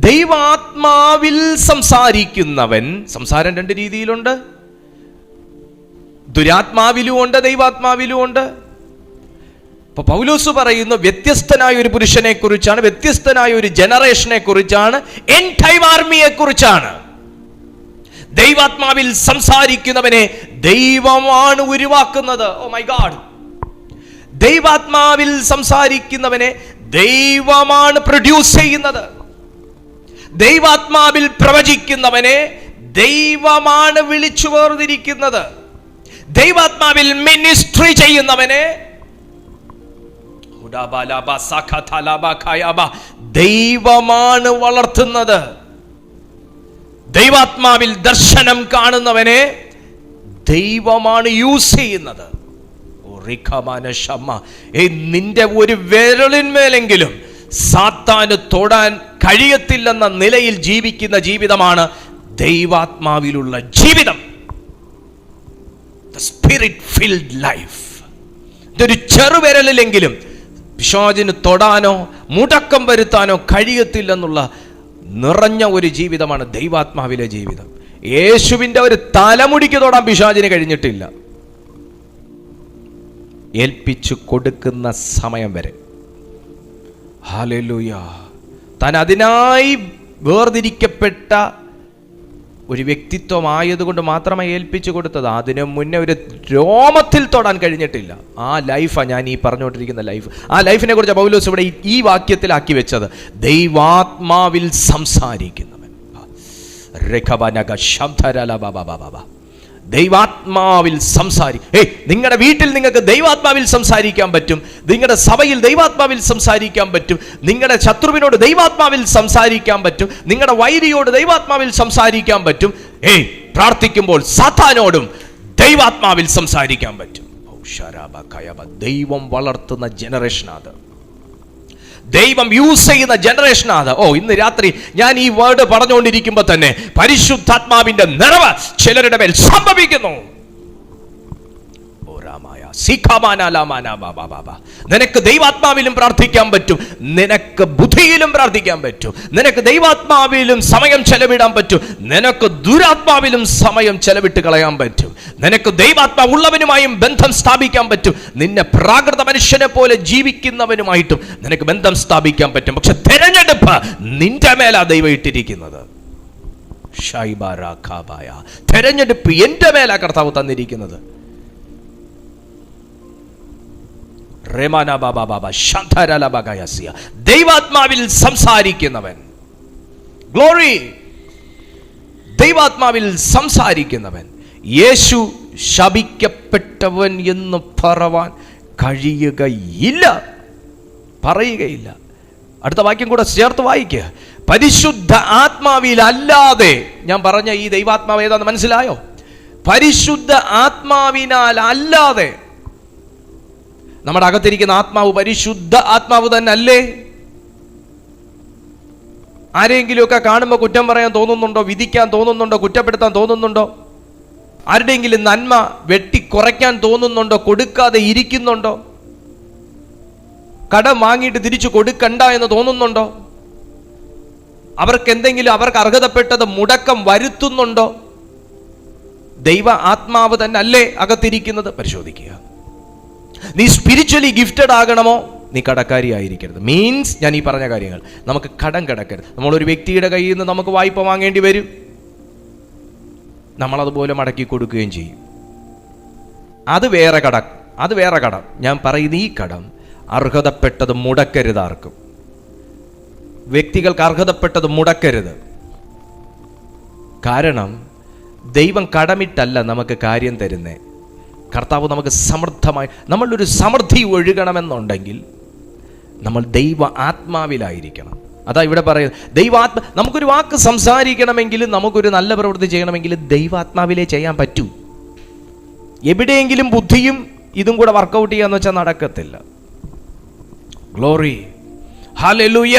ദൈവാത്മാവിൽ സംസാരിക്കുന്നവൻ, സംസാരം 2 രീതിയിലുണ്ട്. ദുരാത്മാവിലും ഉണ്ട്, ദൈവാത്മാവിലും ഉണ്ട്. ഇപ്പൊ പൗലോസ് പറയുന്ന വ്യത്യസ്തനായ ഒരു പുരുഷനെ കുറിച്ചാണ്, വ്യത്യസ്തനായ ഒരു ജനറേഷനെ കുറിച്ചാണ്, എൻഡ് ടൈം ആർമിയെ കുറിച്ചാണ്. ദൈവാത്മാവിൽ സംസാരിക്കുന്നവനെ ദൈവമാണ് ഉരുവാക്കുന്നത്. Oh my God. ദൈവാത്മാവിൽ സംസാരിക്കുന്നവനെ ദൈവമാണ് പ്രൊഡ്യൂസ് ചെയ്യുന്നത്. ദൈവാത്മാവിൽ പ്രവചിക്കുന്നവനെ ദൈവമാണ് വിളിച്ചു വേർതിരിക്കുന്നത്. ദൈവാത്മാവിൽ മിനിസ്ട്രി ചെയ്യുന്നവനെ ദൈവമാണ് വളർത്തുന്നത്. ദൈവാത്മാവിൽ ദർശനം കാണുന്നവനെ ദൈവമാണ് യൂസ് ചെയ്യുന്നത്. നിന്റെ ഒരു വിരലിന്മേലെങ്കിലും സാത്താന് തൊടാൻ കഴിയത്തില്ലെന്ന നിലയിൽ ജീവിക്കുന്ന ജീവിതമാണ് ദൈവാത്മാവിലുള്ള ജീവിതം. Spirit filled life. ഇതൊരു ചെറുവിരലിലെങ്കിലും പിശാചിന് തൊടാനോ മുടക്കം വരുത്താനോ കഴിയത്തില്ലെന്നുള്ള നിറഞ്ഞ ഒരു ജീവിതമാണ് ദൈവാത്മാവിലെ ജീവിതം. യേശുവിൻ്റെ ഒരു തലമുടിക്ക് തൊടാൻ പിശാചിന് കഴിഞ്ഞിട്ടില്ല, ഏൽപ്പിച്ചു കൊടുക്കുന്ന സമയം വരെ. ഹല്ലേലൂയ. താൻ അതിനായി വേർതിരിക്കപ്പെട്ട ഒരു വ്യക്തിത്വമായതുകൊണ്ട് മാത്രമേ ഏൽപ്പിച്ചു കൊടുത്തത്. അതിനു മുന്നേ ഒരു രോമത്തിൽ തൊടാൻ കഴിഞ്ഞിട്ടില്ല. ആ ലൈഫാണ് ഞാൻ ഈ പറഞ്ഞുകൊണ്ടിരിക്കുന്ന ലൈഫ്. ആ ലൈഫിനെ കുറിച്ച് പൗലോസ് ഇവിടെ ഈ വാക്യത്തിലാക്കി വെച്ചത്. ദൈവാത്മാവിൽ സംസാരിക്കുന്നവൻ. ദൈവാത്മാവിൽ നിങ്ങളുടെ വീട്ടിൽ നിങ്ങൾക്ക് ദൈവാത്മാവിൽ സംസാരിക്കാൻ പറ്റും, നിങ്ങളുടെ സഭയിൽ ദൈവാത്മാവിൽ സംസാരിക്കാൻ പറ്റും, നിങ്ങളുടെ ശത്രുവിനോട് ദൈവാത്മാവിൽ സംസാരിക്കാൻ പറ്റും, നിങ്ങളുടെ വൈരിയോട് ദൈവാത്മാവിൽ സംസാരിക്കാൻ പറ്റും. പ്രാർത്ഥിക്കുമ്പോൾ സാത്താനോടും ദൈവാത്മാവിൽ സംസാരിക്കാൻ പറ്റും. ദൈവം വളർത്തുന്ന ജനറേഷനാണ്, ദൈവം യൂസ് ചെയ്യുന്ന ജനറേഷനാണ്. ഇന്ന് രാത്രി ഞാൻ ഈ വേർഡ് പറഞ്ഞുകൊണ്ടിരിക്കുമ്പോൾ തന്നെ പരിശുദ്ധാത്മാവിന്റെ നിറവ് ചിലരുടെ മേൽ സംഭവിക്കുന്നു. നിനക്ക് ദൈവാത്മാവിലും പ്രാർത്ഥിക്കാൻ പറ്റും, നിനക്ക് ബുദ്ധിയിലും പ്രാർത്ഥിക്കാൻ പറ്റും, നിനക്ക് ദൈവാത്മാവിലും സമയം ചെലവിടാൻ പറ്റും, നിനക്ക് ദുരാത്മാവിലും സമയം ചെലവിട്ട് കളയാൻ പറ്റും, നിനക്ക് ദൈവാത്മാവ് ഉള്ളവനുമായും ബന്ധം സ്ഥാപിക്കാൻ പറ്റും, നിന്നെ പ്രാകൃത മനുഷ്യനെ പോലെ ജീവിക്കുന്നവനുമായിട്ടും നിനക്ക് ബന്ധം സ്ഥാപിക്കാൻ പറ്റും. പക്ഷെ തെരഞ്ഞെടുപ്പ് നിന്റെ മേലാ ദൈവം ഇട്ടിരിക്കുന്നത്. തെരഞ്ഞെടുപ്പ് എന്റെ മേലാ കർത്താവ് തന്നിരിക്കുന്നത്. ദൈവാത്മാവിൽ സംസാരിക്കുന്നവൻ, ഗ്ലോറി, ദൈവാത്മാവിൽ സംസാരിക്കുന്നവൻ. യേശു ശപിക്കപ്പെട്ടവൻ എന്ന് പറവാൻ കഴിയുകയില്ല, പറയുകയില്ല. അടുത്ത വാക്യം കൂടെ ചേർത്ത് വായിക്കുക. പരിശുദ്ധ ആത്മാവിൽ അല്ലാതെ, ഞാൻ പറഞ്ഞ ഈ ദൈവാത്മാവ് ഏതാന്ന് മനസ്സിലായോ? പരിശുദ്ധ ആത്മാവിനാൽ അല്ലാതെ. നമ്മുടെ അകത്തിരിക്കുന്ന ആത്മാവ് പരിശുദ്ധ ആത്മാവ് തന്നെ അല്ലേ? ആരെങ്കിലുമൊക്കെ കാണുമ്പോൾ കുറ്റം പറയാൻ തോന്നുന്നുണ്ടോ? വിധിക്കാൻ തോന്നുന്നുണ്ടോ? കുറ്റപ്പെടുത്താൻ തോന്നുന്നുണ്ടോ? ആരുടെയെങ്കിലും നന്മ വെട്ടിക്കുറയ്ക്കാൻ തോന്നുന്നുണ്ടോ? കൊടുക്കാതെ ഇരിക്കുന്നുണ്ടോ? കടം വാങ്ങിയിട്ട് തിരിച്ചു കൊടുക്കണ്ട എന്ന് തോന്നുന്നുണ്ടോ? അവർക്ക് എന്തെങ്കിലും അവർക്ക് അർഹതപ്പെട്ടത് മുടക്കം വരുത്തുന്നുണ്ടോ? ദൈവ ആത്മാവ് തന്നെ അല്ലേ അകത്തിരിക്കുന്നത്? പരിശോധിക്കുക. നീ സ്പിരിച്വലി ഗിഫ്റ്റഡ് ആകണമോ? നീ കടക്കാരി ആയിരിക്കരുത്. മീൻസ് ഞാൻ ഈ പറഞ്ഞ കാര്യങ്ങൾ, നമുക്ക് കടം കിടക്കരുത്. നമ്മളൊരു വ്യക്തിയുടെ കയ്യിൽ നിന്ന് നമുക്ക് വായ്പ വാങ്ങേണ്ടി വരും, നമ്മളതുപോലെ മടക്കി കൊടുക്കുകയും ചെയ്യും. അത് വേറെ കടം. ഞാൻ പറയുന്ന ഈ കടം അർഹതപ്പെട്ടത് മുടക്കരുത്. ആർക്കും, വ്യക്തികൾക്ക് അർഹതപ്പെട്ടത് മുടക്കരുത്. കാരണം ദൈവം കടമിട്ടല്ല നമുക്ക് കാര്യം തരുന്നേ. കർത്താവ് നമുക്ക് സമൃദ്ധമായി, നമ്മളൊരു സമൃദ്ധി ഒഴുകണമെന്നുണ്ടെങ്കിൽ നമ്മൾ ദൈവ ആത്മാവിലായിരിക്കണം. അതാ ഇവിടെ പറയുന്നത്. നമുക്കൊരു വാക്ക് സംസാരിക്കണമെങ്കിലും നമുക്കൊരു നല്ല പ്രവൃത്തി ചെയ്യണമെങ്കിൽ ദൈവാത്മാവിലേ ചെയ്യാൻ പറ്റൂ. എവിടെയെങ്കിലും ബുദ്ധിയും ഇതും കൂടെ വർക്കൗട്ട് ചെയ്യാന്ന് വെച്ചാൽ നടക്കത്തില്ല. Glory, hallelujah,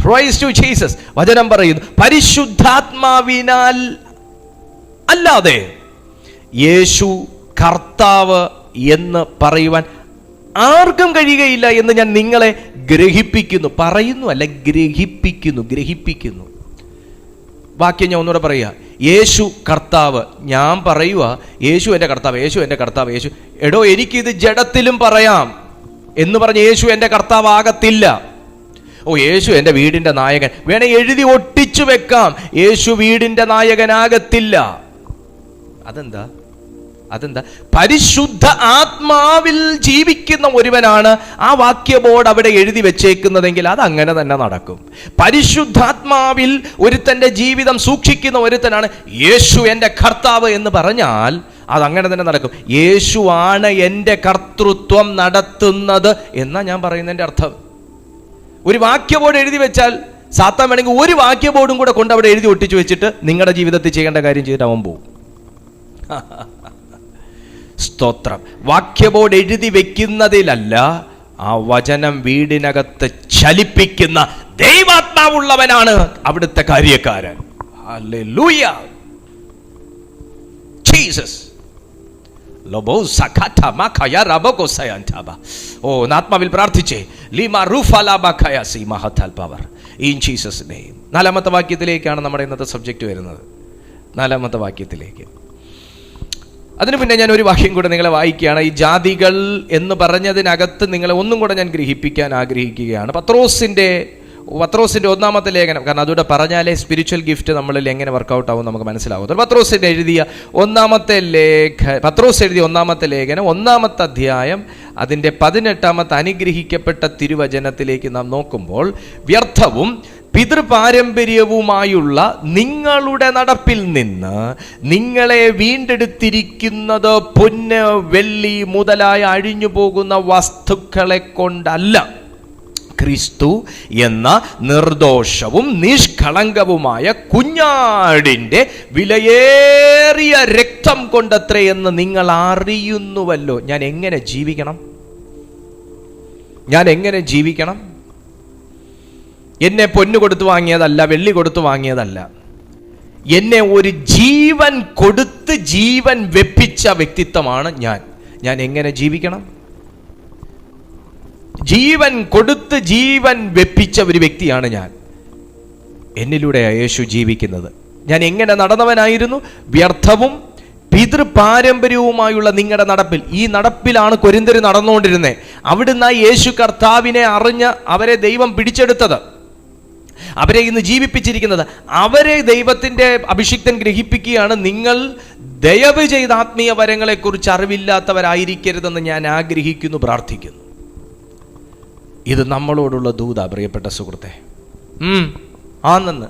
praise to Jesus. വചനം പറയുന്നു, പരിശുദ്ധാത്മാവിനാൽ അല്ലാതെ യേശു കർത്താവ് എന്ന് പറയുവാൻ ആർക്കും കഴിയുകയില്ല എന്ന് ഞാൻ നിങ്ങളെ ഗ്രഹിപ്പിക്കുന്നു. പറയുന്നു അല്ല, ഗ്രഹിപ്പിക്കുന്നു. വാക്യം ഞാൻ ഒന്നുകൂടെ പറയുക. യേശു കർത്താവ്. ഞാൻ പറയുക യേശു എൻ്റെ കർത്താവ്. യേശു എടോ, എനിക്കിത് ജഡത്തിലും പറയാം എന്ന് പറഞ്ഞ് യേശു എൻ്റെ കർത്താവ് ആകത്തില്ല. യേശു എൻ്റെ വീടിൻ്റെ നായകൻ, വേണേ എഴുതി ഒട്ടിച്ചു വെക്കാം. യേശു വീടിൻ്റെ നായകനാകത്തില്ല. അതെന്താ? പരിശുദ്ധ ആത്മാവിൽ ജീവിക്കുന്ന ഒരുവനാണ് ആ വാക്യ ബോർഡ് അവിടെ എഴുതി വെച്ചേക്കുന്നതെങ്കിൽ അത് അങ്ങനെ തന്നെ നടക്കും. പരിശുദ്ധാത്മാവിൽ ഒരുത്തൻ്റെ ജീവിതം സൂക്ഷിക്കുന്ന ഒരുത്തനാണ് യേശു എൻ്റെ കർത്താവ് എന്ന് പറഞ്ഞാൽ അതങ്ങനെ തന്നെ നടക്കും. യേശു ആണ് എൻ്റെ കർത്തൃത്വം നടത്തുന്നത് എന്നാ ഞാൻ പറയുന്നതിൻ്റെ അർത്ഥം. ഒരു വാക്യ ബോർഡ് എഴുതി വെച്ചാൽ സാത്താൻ വേണമെങ്കിൽ ഒരു വാക്യ ബോർഡും കൂടെ കൊണ്ട് അവിടെ എഴുതി ഒട്ടിച്ചു വെച്ചിട്ട് നിങ്ങളുടെ ജീവിതത്തിൽ ചെയ്യേണ്ട കാര്യം ചെയ്തിട്ട് അവൻ പോവും. സ്തോത്രം. വാക്യ ബോർഡ് എഴുതി വെക്കുന്നതിലല്ല, ആ വചനം വീടിനകത്ത് ചലിപ്പിക്കുന്ന ദൈവാത്മാവുള്ളവനാണ് അവിടുത്തെ കാര്യക്കാരൻ. Hallelujah, Jesus. ആത്മാവിൽ പ്രാർത്ഥിച്ചേ. നാലാമത്തെ വാക്യത്തിലേക്കാണ് നമ്മുടെ ഇന്നത്തെ സബ്ജക്റ്റ് വരുന്നത്. നാലാമത്തെ വാക്യത്തിലേക്ക്. അതിനു പിന്നെ ഞാൻ ഒരു വാക്യം കൂടെ നിങ്ങളെ വായിക്കുകയാണ്. ഈ ജാതികൾ എന്ന് പറഞ്ഞതിനകത്ത് നിങ്ങളെ ഒന്നും കൂടെ ഞാൻ ഗ്രഹിപ്പിക്കാൻ ആഗ്രഹിക്കുകയാണ്. പത്രോസിന്റെ ഒന്നാമത്തെ ലേഖനം. കാരണം അതുകൂടെ പറഞ്ഞാലേ സ്പിരിച്വൽ ഗിഫ്റ്റ് നമ്മളിൽ എങ്ങനെ വർക്കൗട്ട് ആവും നമുക്ക് മനസ്സിലാവും. പത്രോസ് എഴുതിയ ഒന്നാമത്തെ ലേഖനം 1-ാമത്തെ അധ്യായം അതിൻ്റെ 18-ാമത്തെ അനുഗ്രഹിക്കപ്പെട്ട തിരുവചനത്തിലേക്ക് നാം നോക്കുമ്പോൾ, വ്യർത്ഥവും പിതൃപാരമ്പര്യവുമായുള്ള നിങ്ങളുടെ നടപ്പിൽ നിന്ന് നിങ്ങളെ വീണ്ടെടുത്തിരിക്കുന്നത് പൊന്ന്, വെള്ളി മുതലായ അഴിഞ്ഞു പോകുന്ന വസ്തുക്കളെ കൊണ്ടല്ല, ക്രിസ്തു എന്ന നിർദോഷവും നിഷ്കളങ്കവുമായ കുഞ്ഞാടിൻ്റെ വിലയേറിയ രക്തം കൊണ്ടത്രേ എന്ന് നിങ്ങൾ അറിയുന്നുവല്ലോ. ഞാൻ എങ്ങനെ ജീവിക്കണം? എന്നെ പൊന്നു കൊടുത്തു വാങ്ങിയതല്ല, വെള്ളി കൊടുത്തു വാങ്ങിയതല്ല. എന്നെ ഒരു ജീവൻ കൊടുത്ത് ജീവൻ വെപ്പിച്ച വ്യക്തിത്വമാണ് ഞാൻ എങ്ങനെ ജീവിക്കണം? ജീവൻ കൊടുത്ത് ജീവൻ വെപ്പിച്ച ഒരു വ്യക്തിയാണ് ഞാൻ. എന്നിലൂടെയാണ് യേശു ജീവിക്കുന്നത്. ഞാൻ എങ്ങനെ നടന്നവനായിരുന്നു? വ്യർത്ഥവും പിതൃപാരമ്പര്യവുമായുള്ള നിങ്ങളുടെ നടപ്പിൽ. ഈ നടപ്പിലാണ് കൊരിന്ത്യർ നടന്നുകൊണ്ടിരുന്നത്. അവിടുന്ന് യേശു കർത്താവിനെ അറിഞ്ഞ് അവരെ ദൈവം പിടിച്ചെടുത്തത്, അവരെ ഇന്ന് ജീവിപ്പിച്ചിരിക്കുന്നത്. അവരെ ദൈവത്തിൻ്റെ അഭിഷിക്തൻ ഗ്രഹിപ്പിക്കുകയാണ്, നിങ്ങൾ ദയവ് ചെയ്ത ആത്മീയ വരങ്ങളെക്കുറിച്ച് അറിവില്ലാത്തവരായിരിക്കരുതെന്ന് ഞാൻ ആഗ്രഹിക്കുന്നു, പ്രാർത്ഥിക്കുന്നു. ഇത് നമ്മളോടുള്ള ദൂത, പ്രിയപ്പെട്ട സുഹൃത്തെ. ആണെന്ന്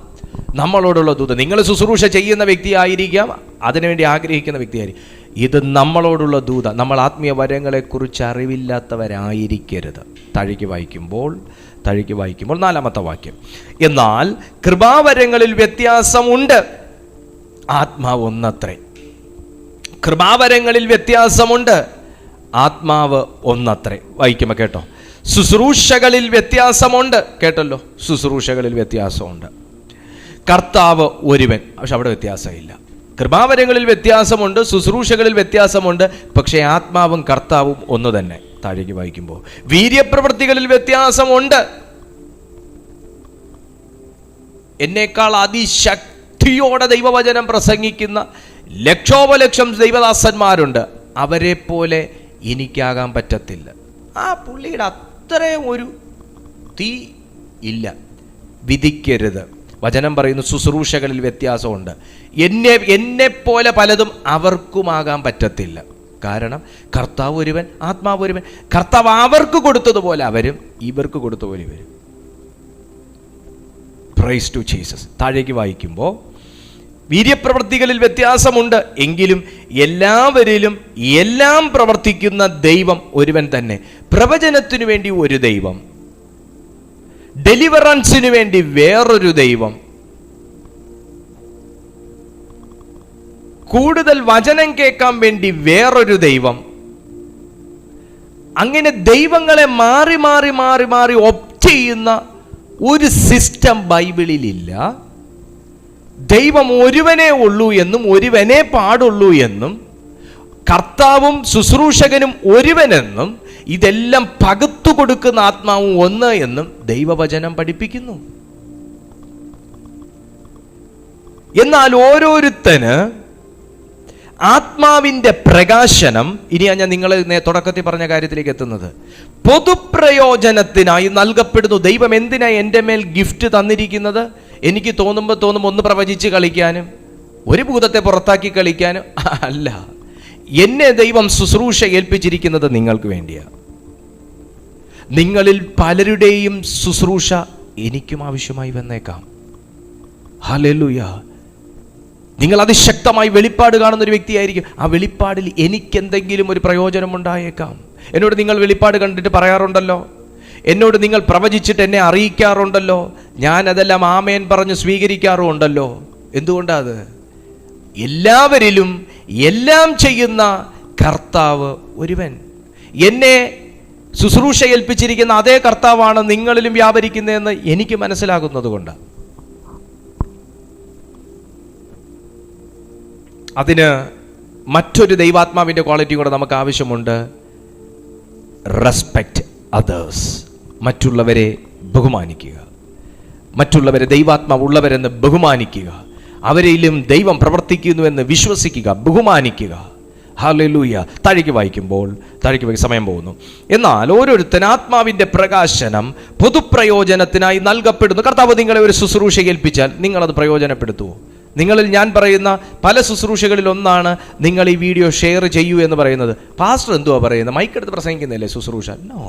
നമ്മളോടുള്ള ദൂത. നിങ്ങൾ ശുശ്രൂഷ ചെയ്യുന്ന വ്യക്തിയായിരിക്കാം, അതിനുവേണ്ടി ആഗ്രഹിക്കുന്ന വ്യക്തിയായിരിക്കും. ഇത് നമ്മളോടുള്ള ദൂത. നമ്മൾ ആത്മീയ വരങ്ങളെക്കുറിച്ച് അറിവില്ലാത്തവരായിരിക്കരുത്. താഴേക്ക് വായിക്കുമ്പോൾ 4-ാമത്തെ വാക്യം, എന്നാൽ കൃപാവരങ്ങളിൽ വ്യത്യാസമുണ്ട്, ആത്മാവ് ഒന്നത്രേ. കൃപാവരങ്ങളിൽ വ്യത്യാസമുണ്ട്, ആത്മാവ് ഒന്നത്രേ. വായിക്കുമ്പോൾ കേട്ടോ. ശുശ്രൂഷകളിൽ വ്യത്യാസമുണ്ട്, കേട്ടല്ലോ. ശുശ്രൂഷകളിൽ വ്യത്യാസമുണ്ട്. കർത്താവ് ഒരുവൻ, പക്ഷെ അവിടെ വ്യത്യാസമില്ല. കൃപാവരങ്ങളിൽ വ്യത്യാസമുണ്ട്, ശുശ്രൂഷകളിൽ വ്യത്യാസമുണ്ട്, പക്ഷേ ആത്മാവും കർത്താവും ഒന്ന് തന്നെ. താഴേക്ക് വായിക്കുമ്പോൾ വീര്യപ്രവൃത്തികളിൽ വ്യത്യാസമുണ്ട്. എന്നേക്കാൾ അതിശക്തിയോടെ ദൈവവചനം പ്രസംഗിക്കുന്ന ലക്ഷോപലക്ഷം ദൈവദാസന്മാരുണ്ട്. അവരെ പോലെ എനിക്കാകാൻ പറ്റത്തില്ല. ആ പുള്ളിയുടെ അത്രയും ഒരു തീ ഇല്ല. വിധിക്കരുത്. വചനം പറയുന്നു ശുശ്രൂഷകളിൽ വ്യത്യാസമുണ്ട്. എന്നെപ്പോലെ പലതും അവർക്കുമാകാൻ പറ്റത്തില്ല. കാരണം കർത്താവ് ഒരുവൻ, ആത്മാവ് ഒരുവൻ. കർത്താവ് അവർക്ക് കൊടുത്തതുപോലെ അവരും, ഇവർക്ക് കൊടുത്തതുപോലെ ഇവരും. Praise to Jesus. താഴേക്ക് വായിക്കുമ്പോൾ വീര്യപ്രവൃത്തികളിൽ വ്യത്യാസമുണ്ട്, എങ്കിലും എല്ലാവരിലും എല്ലാം പ്രവർത്തിക്കുന്ന ദൈവം ഒരുവൻ തന്നെ. പ്രവചനത്തിനു വേണ്ടി ഒരു ദൈവം, ഡെലിവറൻസിനു വേണ്ടി വേറൊരു ദൈവം, കൂടുതൽ വചനം കേൾക്കാൻ വേണ്ടി വേറൊരു ദൈവം. അങ്ങനെ ദൈവങ്ങളെ മാറി മാറി മാറി മാറി ഒപ്റ്റ് ചെയ്യുന്ന ഒരു സിസ്റ്റം ബൈബിളിലില്ല. ദൈവം ഒരുവനേ ഉള്ളൂ എന്നും ഒരുവനേ പാടുള്ളൂ എന്നും കർത്താവും ശുശ്രൂഷകനും ഒരുവനെന്നും ഇതെല്ലാം പകുത്തു കൊടുക്കുന്ന ആത്മാവും ഒന്ന് എന്നും ദൈവവചനം പഠിപ്പിക്കുന്നു. എന്നാൽ ഓരോരുത്തന് ആത്മാവിൻ്റെ പ്രകാശനം, ഇനിയാണ് ഞാൻ നിങ്ങൾ തുടക്കത്തിൽ പറഞ്ഞ കാര്യത്തിലേക്ക് എത്തുന്നത്, പൊതുപ്രയോജനത്തിനായി നൽകപ്പെടുന്നു. ദൈവം എന്തിനാണ് എൻ്റെ മേൽ ഗിഫ്റ്റ് തന്നിരിക്കുന്നത്? എനിക്ക് തോന്നുമ്പോൾ ഒന്ന് പ്രവചിച്ച് കളിക്കാനും ഒരു ഭൂതത്തെ പുറത്താക്കി കളിക്കാനും അല്ല. എന്നെ ദൈവം ശുശ്രൂഷ ഏൽപ്പിച്ചിരിക്കുന്നത് നിങ്ങൾക്ക് വേണ്ടിയാണ്. നിങ്ങളിൽ പലരുടെയും ശുശ്രൂഷ എനിക്കും ആവശ്യമായി വന്നേക്കാം. ഹല്ലേലൂയ. നിങ്ങൾ അതിശക്തമായി വെളിപ്പാട് കാണുന്ന ഒരു വ്യക്തിയായിരിക്കും. ആ വെളിപ്പാടിൽ എനിക്കെന്തെങ്കിലും ഒരു പ്രയോജനം ഉണ്ടായേക്കാം. എന്നോട് നിങ്ങൾ വെളിപ്പാട് കണ്ടിട്ട് പറയാറുണ്ടല്ലോ, എന്നോട് നിങ്ങൾ പ്രവചിച്ചിട്ട് എന്നെ അറിയിക്കാറുണ്ടല്ലോ, ഞാൻ അതെല്ലാം ആമേൻ പറഞ്ഞ് സ്വീകരിക്കാറുമുണ്ടല്ലോ. എന്തുകൊണ്ടാത്? എല്ലാവരിലും എല്ലാം ചെയ്യുന്ന കർത്താവ് ഒരുവൻ. എന്നെ ശുശ്രൂഷ ഏൽപ്പിച്ചിരിക്കുന്ന അതേ കർത്താവാണ് നിങ്ങളിലും വ്യാപരിക്കുന്നതെന്ന് എനിക്ക് മനസ്സിലാകുന്നത് കൊണ്ട്. അതിന് മറ്റൊരു ദൈവാത്മാവിൻ്റെ ക്വാളിറ്റി കൂടെ നമുക്ക് ആവശ്യമുണ്ട്. Respect others. മറ്റുള്ളവരെ ബഹുമാനിക്കുക, മറ്റുള്ളവരെ ദൈവാത്മാവ് ഉള്ളവരെന്ന് ബഹുമാനിക്കുക, അവരിലും ദൈവം പ്രവർത്തിക്കുന്നുവെന്ന് വിശ്വസിക്കുക, ബഹുമാനിക്കുക. ഹല്ലേലൂയ. താഴേക്ക് വായിക്കുമ്പോൾ സമയം പോകുന്നു. എന്നാൽ ഓരോരുത്തൻ ആത്മാവിൻ്റെ പ്രകാശനം പൊതുപ്രയോജനത്തിനായി നൽകപ്പെടുന്നു. കർത്താവ് നിങ്ങളെ ഒരു ശുശ്രൂഷ ഏൽപ്പിച്ചാൽ നിങ്ങളത് പ്രയോജനപ്പെടുത്തുമോ? നിങ്ങളിൽ ഞാൻ പറയുന്ന പല ശുശ്രൂഷകളിൽ ഒന്നാണ് നിങ്ങൾ ഈ വീഡിയോ ഷെയർ ചെയ്യൂ എന്ന് പറയുന്നത്. പാസ്റ്റർ എന്തുവാ പറയുന്നത്? മൈക്കെടുത്ത് പ്രസംഗിക്കുന്നില്ലേ ശുശ്രൂഷ? നോ.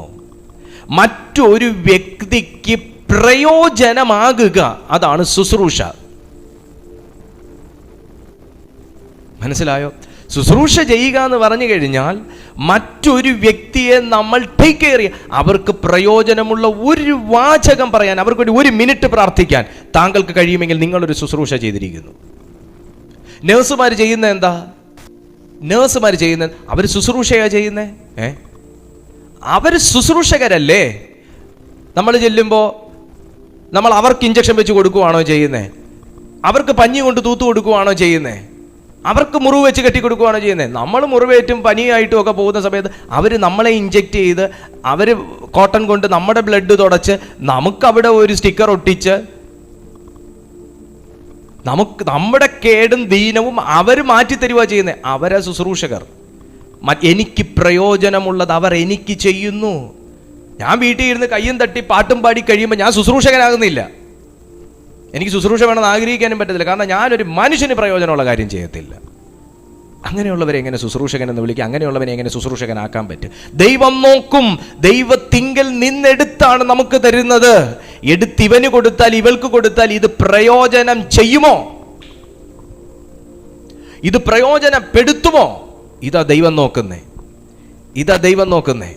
മറ്റൊരു വ്യക്തിക്ക് പ്രയോജനമാകുക, അതാണ് ശുശ്രൂഷ. മനസ്സിലായോ? ശുശ്രൂഷ ചെയ്യുക എന്ന് പറഞ്ഞു കഴിഞ്ഞാൽ മറ്റൊരു വ്യക്തിയെ നമ്മൾ ടേക്ക് കെയർ ചെയ്യുക, അവർക്ക് പ്രയോജനമുള്ള ഒരു വാചകം പറയാൻ, അവർക്ക് വേണ്ടി 1 മിനിറ്റ് പ്രാർത്ഥിക്കാൻ താങ്കൾക്ക് കഴിയുമെങ്കിൽ നിങ്ങളൊരു ശുശ്രൂഷ ചെയ്തിരിക്കുന്നു. നേഴ്സുമാർ ചെയ്യുന്നത് എന്താ? നേഴ്സുമാർ ചെയ്യുന്നത് അവർ ശുശ്രൂഷയാ ചെയ്യുന്നേ. അവർ ശുശ്രൂഷകരല്ലേ? നമ്മൾ ചെല്ലുമ്പോൾ നമ്മൾ അവർക്ക് ഇഞ്ചക്ഷൻ വെച്ച് കൊടുക്കുകയാണോ ചെയ്യുന്നത്? അവർക്ക് പഞ്ഞി കൊണ്ട് തൂത്തു കൊടുക്കുകയാണോ ചെയ്യുന്നത്? അവർക്ക് മുറിവ് വെച്ച് കെട്ടി കൊടുക്കുകയാണോ ചെയ്യുന്നത്? നമ്മൾ മുറിവേറ്റും പനിയായിട്ടും ഒക്കെ പോകുന്ന സമയത്ത് അവർ നമ്മളെ ഇഞ്ചെക്റ്റ് ചെയ്ത്, അവർ കോട്ടൺ കൊണ്ട് നമ്മുടെ ബ്ലഡ് തുടച്ച് നമുക്കവിടെ ഒരു സ്റ്റിക്കർ ഒട്ടിച്ച് നമ്മുടെ കേടും ദീനവും അവർ മാറ്റിത്തരുക ചെയ്യുന്നത്. അവരെ ശുശ്രൂഷകർ. എനിക്ക് പ്രയോജനമുള്ളത് അവർ എനിക്ക് ചെയ്യുന്നു. ഞാൻ വീട്ടിൽ ഇരുന്ന് കയ്യും തട്ടി പാട്ടും പാടി കഴിയുമ്പോൾ ഞാൻ ശുശ്രൂഷകനാകുന്നില്ല. എനിക്ക് ശുശ്രൂഷ വേണമെന്ന് ആഗ്രഹിക്കാനും പറ്റത്തില്ല. കാരണം ഞാനൊരു മനുഷ്യന് പ്രയോജനമുള്ള കാര്യം ചെയ്യത്തില്ല. അങ്ങനെയുള്ളവരെ എങ്ങനെ ശുശ്രൂഷകൻ എന്ന് വിളിക്കുക? അങ്ങനെയുള്ളവനെ എങ്ങനെ ശുശ്രൂഷകനാക്കാൻ പറ്റും? ദൈവം നോക്കും. ദൈവത്തിങ്കൽ നിന്നെടുത്താണ് നമുക്ക് തരുന്നത്. എടുത്തിവന് കൊടുത്താൽ ഇവൾക്ക് കൊടുത്താൽ ഇത് പ്രയോജനം ചെയ്യുമോ? ഇത് പ്രയോജനപ്പെടുത്തുമോ? ഇതാ ദൈവം നോക്കുന്നേ. ഇതാ ദൈവം നോക്കുന്നേ.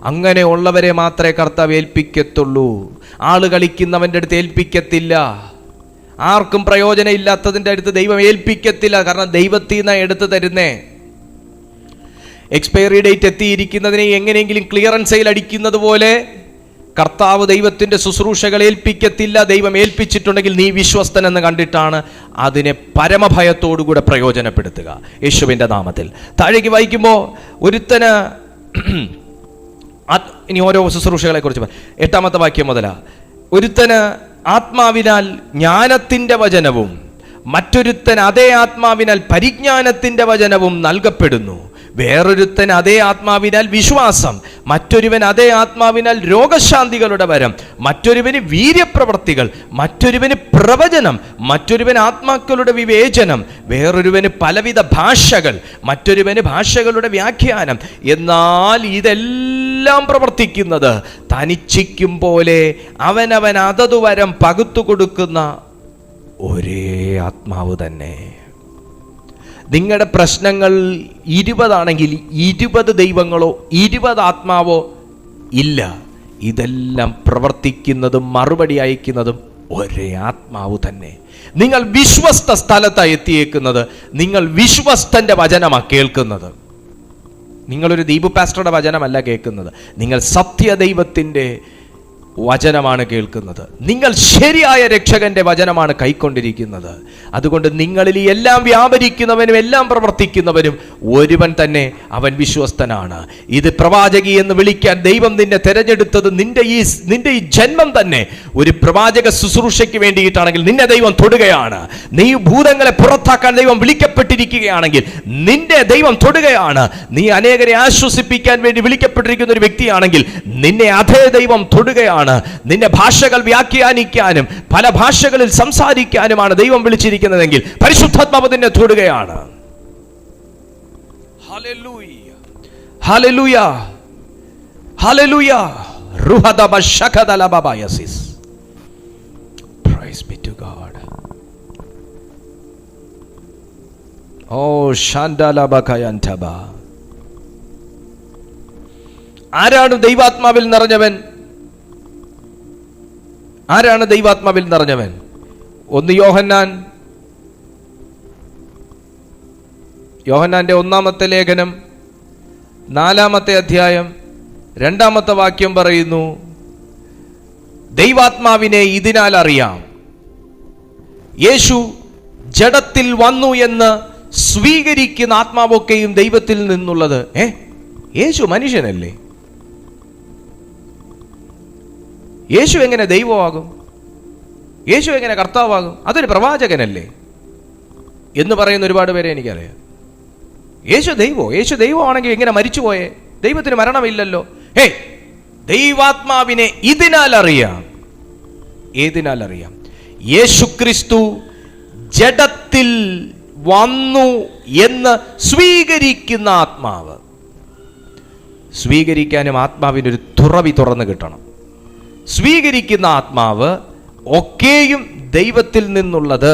അങ്ങനെയുള്ളവരെ മാത്രമേ കർത്താവ് ഏൽപ്പിക്കത്തുള്ളൂ. ആള് കളിക്കുന്നവൻ്റെ അടുത്ത് ഏൽപ്പിക്കത്തില്ല. ആർക്കും പ്രയോജനം ഇല്ലാത്തതിൻ്റെ അടുത്ത് ദൈവം ഏൽപ്പിക്കത്തില്ല. കാരണം ദൈവത്തിൽ നിന്നാണ് എടുത്തു തരുന്നേ. എക്സ്പയറി ഡേറ്റ് എത്തിയിരിക്കുന്നതിനെ എങ്ങനെയെങ്കിലും ക്ലിയറൻസ് സെയിൽ അടിക്കുന്നത് പോലെ കർത്താവ് ദൈവത്തിൻ്റെ ശുശ്രൂഷകൾ ഏൽപ്പിക്കത്തില്ല. ദൈവം ഏൽപ്പിച്ചിട്ടുണ്ടെങ്കിൽ നീ വിശ്വസ്തൻ എന്ന് കണ്ടിട്ടാണ് അതിനെ പരമഭയത്തോടുകൂടെ പ്രയോജനപ്പെടുത്തുക. യേശുവിൻ്റെ നാമത്തിൽ. താഴേക്ക് വായിക്കുമ്പോൾ ഒരുത്തന് ഇനി ഓരോ ശുശ്രൂഷകളെ കുറിച്ച് 8-ാമത്തെ വാക്യം മുതലാ. ഒരുത്തന് ആത്മാവിനാൽ ജ്ഞാനത്തിൻ്റെ വചനവും മറ്റൊരുത്തൻ അതേ ആത്മാവിനാൽ പരിജ്ഞാനത്തിൻ്റെ വചനവും നൽകപ്പെടുന്നു. വേറൊരുത്തൻ അതേ ആത്മാവിനാൽ വിശ്വാസം, മറ്റൊരുവൻ അതേ ആത്മാവിനാൽ രോഗശാന്തികളുടെ വരം, മറ്റൊരുവന് വീര്യപ്രവർത്തികൾ, മറ്റൊരുവന് പ്രവചനം, മറ്റൊരുവൻ ആത്മാക്കളുടെ വിവേചനം, വേറൊരുവന് പലവിധ ഭാഷകൾ, മറ്റൊരുവന് ഭാഷകളുടെ വ്യാഖ്യാനം. എന്നാൽ ഇതെല്ലാം പ്രവർത്തിക്കുന്നത് തനിച്ചിക്കും പോലെ അവനവൻ അതതു വരം പകുത്തു കൊടുക്കുന്ന ഒരേ ആത്മാവ് തന്നെ. നിങ്ങളുടെ പ്രശ്നങ്ങൾ 20 ആണെങ്കിൽ 20 ദൈവങ്ങളോ 20 ആത്മാവോ ഇല്ല. ഇതെല്ലാം പ്രവർത്തിക്കുന്നതും മറുപടി അയക്കുന്നതും ഒരേ ആത്മാവ് തന്നെ. നിങ്ങൾ വിശ്വസ്ത സ്ഥലത്താണ് എത്തിയേക്കുന്നത്. നിങ്ങൾ വിശ്വസ്തന്റെ വചനമാണ് കേൾക്കുന്നത്. നിങ്ങളൊരു ദീപു പാസ്റ്ററുടെ വചനമല്ല കേൾക്കുന്നത്. നിങ്ങൾ സത്യദൈവത്തിൻ്റെ വചനമാണ് കേൾക്കുന്നത്. നിങ്ങൾ ശരിയായ രക്ഷകന്റെ വചനമാണ് കൈക്കൊണ്ടിരിക്കുന്നത്. അതുകൊണ്ട് നിങ്ങളിൽ എല്ലാം വ്യാപരിക്കുന്നവനും എല്ലാം പ്രവർത്തിക്കുന്നവനും ഒരുവൻ തന്നെ, അവൻ വിശ്വസ്തനാണ്. ഇത് പ്രവാചകി എന്ന് വിളിക്കാൻ ദൈവം നിന്നെ തെരഞ്ഞെടുത്തത് നിന്റെ ഈ ജന്മം തന്നെ ഒരു പ്രവാചക ശുശ്രൂഷയ്ക്ക് വേണ്ടിയിട്ടാണെങ്കിൽ നിന്നെ ദൈവം തൊടുകയാണ്. നീ ഭൂതങ്ങളെ പുറത്താക്കാൻ ദൈവം വിളിക്കപ്പെട്ടിരിക്കുകയാണെങ്കിൽ നിന്റെ ദൈവം തൊടുകയാണ്. നീ അനേകരെ ആശ്വസിപ്പിക്കാൻ വേണ്ടി വിളിക്കപ്പെട്ടിരിക്കുന്ന ഒരു വ്യക്തിയാണെങ്കിൽ നിന്നെ അതേ ദൈവം തൊടുകയാണ്. നിന്റെ ഭാഷകൾ വ്യാഖ്യാനിക്കാനും പല ഭാഷകളിൽ സംസാരിക്കാനുമാണ് ദൈവം വിളിച്ചിരിക്കുന്നതെങ്കിൽ പരിശുദ്ധാത്മാവ് നിന്നെ തൊടുകയാണ്. ഹല്ലേലൂയ, ഹല്ലേലൂയ, ഹല്ലേലൂയ. റുഹദബശകദലബബയസിസ്. Praise be to God. ഓ ശാന്തലബകയന്തബ. ആരാണ് ദൈവാത്മാവിൽ നിറഞ്ഞവൻ? ആരാണ് ദൈവാത്മാവിൽ നിറഞ്ഞവൻ? 1 യോഹന്നാന്റെ 1-ാമത്തെ ലേഖനം 4-ാമത്തെ അധ്യായം 2-ാമത്തെ വാക്യം പറയുന്നു, ദൈവാത്മാവിനെ ഇതിനാൽ അറിയാം, യേശു ജഡത്തിൽ വന്നു എന്ന് സ്വീകരിക്കുന്ന ആത്മാവൊക്കെയും ദൈവത്തിൽ നിന്നുള്ളത്. യേശു മനുഷ്യനല്ലേ? യേശു എങ്ങനെ ദൈവമാകും? യേശു എങ്ങനെ കർത്താവാകും? അതൊരു പ്രവാചകനല്ലേ എന്ന് പറയുന്ന ഒരുപാട് പേരെ എനിക്കറിയാം. യേശു ദൈവമാണെങ്കിൽ എങ്ങനെ മരിച്ചുപോയേ? ദൈവത്തിന് മരണമില്ലല്ലോ. ദൈവാത്മാവിനെ ഇതിനാൽ അറിയാം. ഏതിനാൽ അറിയാം? യേശുക്രിസ്തു ജഡത്തിൽ വന്നു എന്ന് സ്വീകരിക്കുന്ന ആത്മാവ്. സ്വീകരിക്കാനും ആത്മാവിനൊരു തുറവി തുറന്നു കിട്ടണം. സ്വീകരിക്കുന്ന ആത്മാവ് ഒക്കെയും ദൈവത്തിൽ നിന്നുള്ളത്.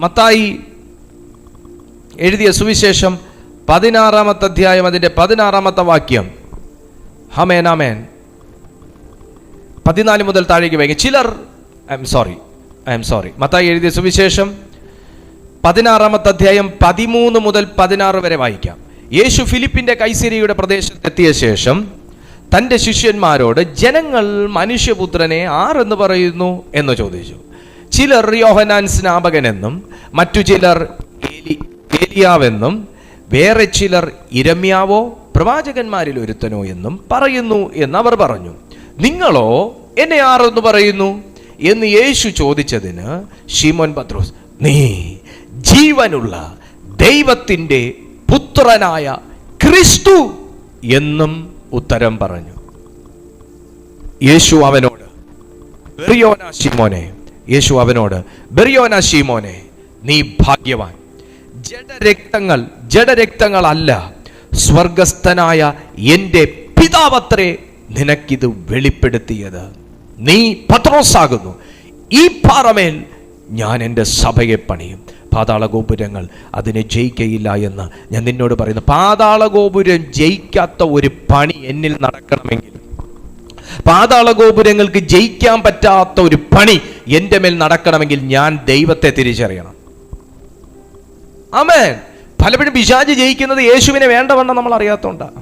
മത്തായി എഴുതിയ സുവിശേഷം 16-ാമത്തെ അധ്യായം അതിൻ്റെ 16-ാമത്തെ വാക്യം. ആമേൻ ആമേൻ. 14 മുതൽ താഴേക്ക് വായിക്കും. ചിലർ ഐ എം സോറി മത്തായി എഴുതിയ സുവിശേഷം 16-ാമത്തെ അധ്യായം 13 മുതൽ 16 വരെ വായിക്കാം. യേശു ഫിലിപ്പിന്റെ കൈസരിയുടെ പ്രദേശത്തെത്തിയ ശേഷം തൻ്റെ ശിഷ്യന്മാരോട്, ജനങ്ങൾ മനുഷ്യപുത്രനെ ആരെന്ന് പറയുന്നു എന്ന് ചോദിച്ചു. ചിലർ യോഹന്നാൻ സ്നാപകനെന്നും മറ്റു ചിലർ ഏലിയാവെന്നും വേറെ ചിലർ ഇരമ്യാവോ പ്രവാചകന്മാരിൽ ഒരുത്തനോ എന്നും പറയുന്നു എന്നവർ പറഞ്ഞു. നിങ്ങളോ എന്നെ ആരെന്ന് പറയുന്നു എന്ന് യേശു ചോദിച്ചതിന് ശിമോൻ പത്രോസ്, നീ ജീവനുള്ള ദൈവത്തിൻ്റെ പുത്രനായ ക്രിസ്തു എന്നും ഉത്തരം പറഞ്ഞു. യേശു അവനോട്, ബെറിയോനാ ശീമോനെ, നീ ഭാഗ്യവാൻ. ജഡരക്തങ്ങളല്ല, സ്വർഗസ്ഥനായ എൻ്റെ പിതാവത്രേ നിനക്കിത് വെളിപ്പെടുത്തിയത്. നീ പത്രോസാകുന്നു, ഈ പാറമേൽ ഞാൻ എൻ്റെ സഭയെ പണിയും, പാതാള ഗോപുരങ്ങൾ അതിനെ ജയിക്കയില്ല എന്ന് ഞാൻ നിന്നോട് പറയുന്നു. പാതാള ഗോപുരം ജയിക്കാത്ത ഒരു പണി എന്നിൽ നടക്കണമെങ്കിൽ, പാതാള ഗോപുരങ്ങൾക്ക് ജയിക്കാൻ പറ്റാത്ത ഒരു പണി എൻ്റെ മേൽ നടക്കണമെങ്കിൽ ഞാൻ ദൈവത്തെ തിരിച്ചറിയണം. ആമേൻ. പലപ്പോഴും പിശാച് ജയിക്കുന്നത് യേശുവിനെ വേണ്ടവണ്ണം നമ്മൾ അറിയാത്തോണ്ടാണ്.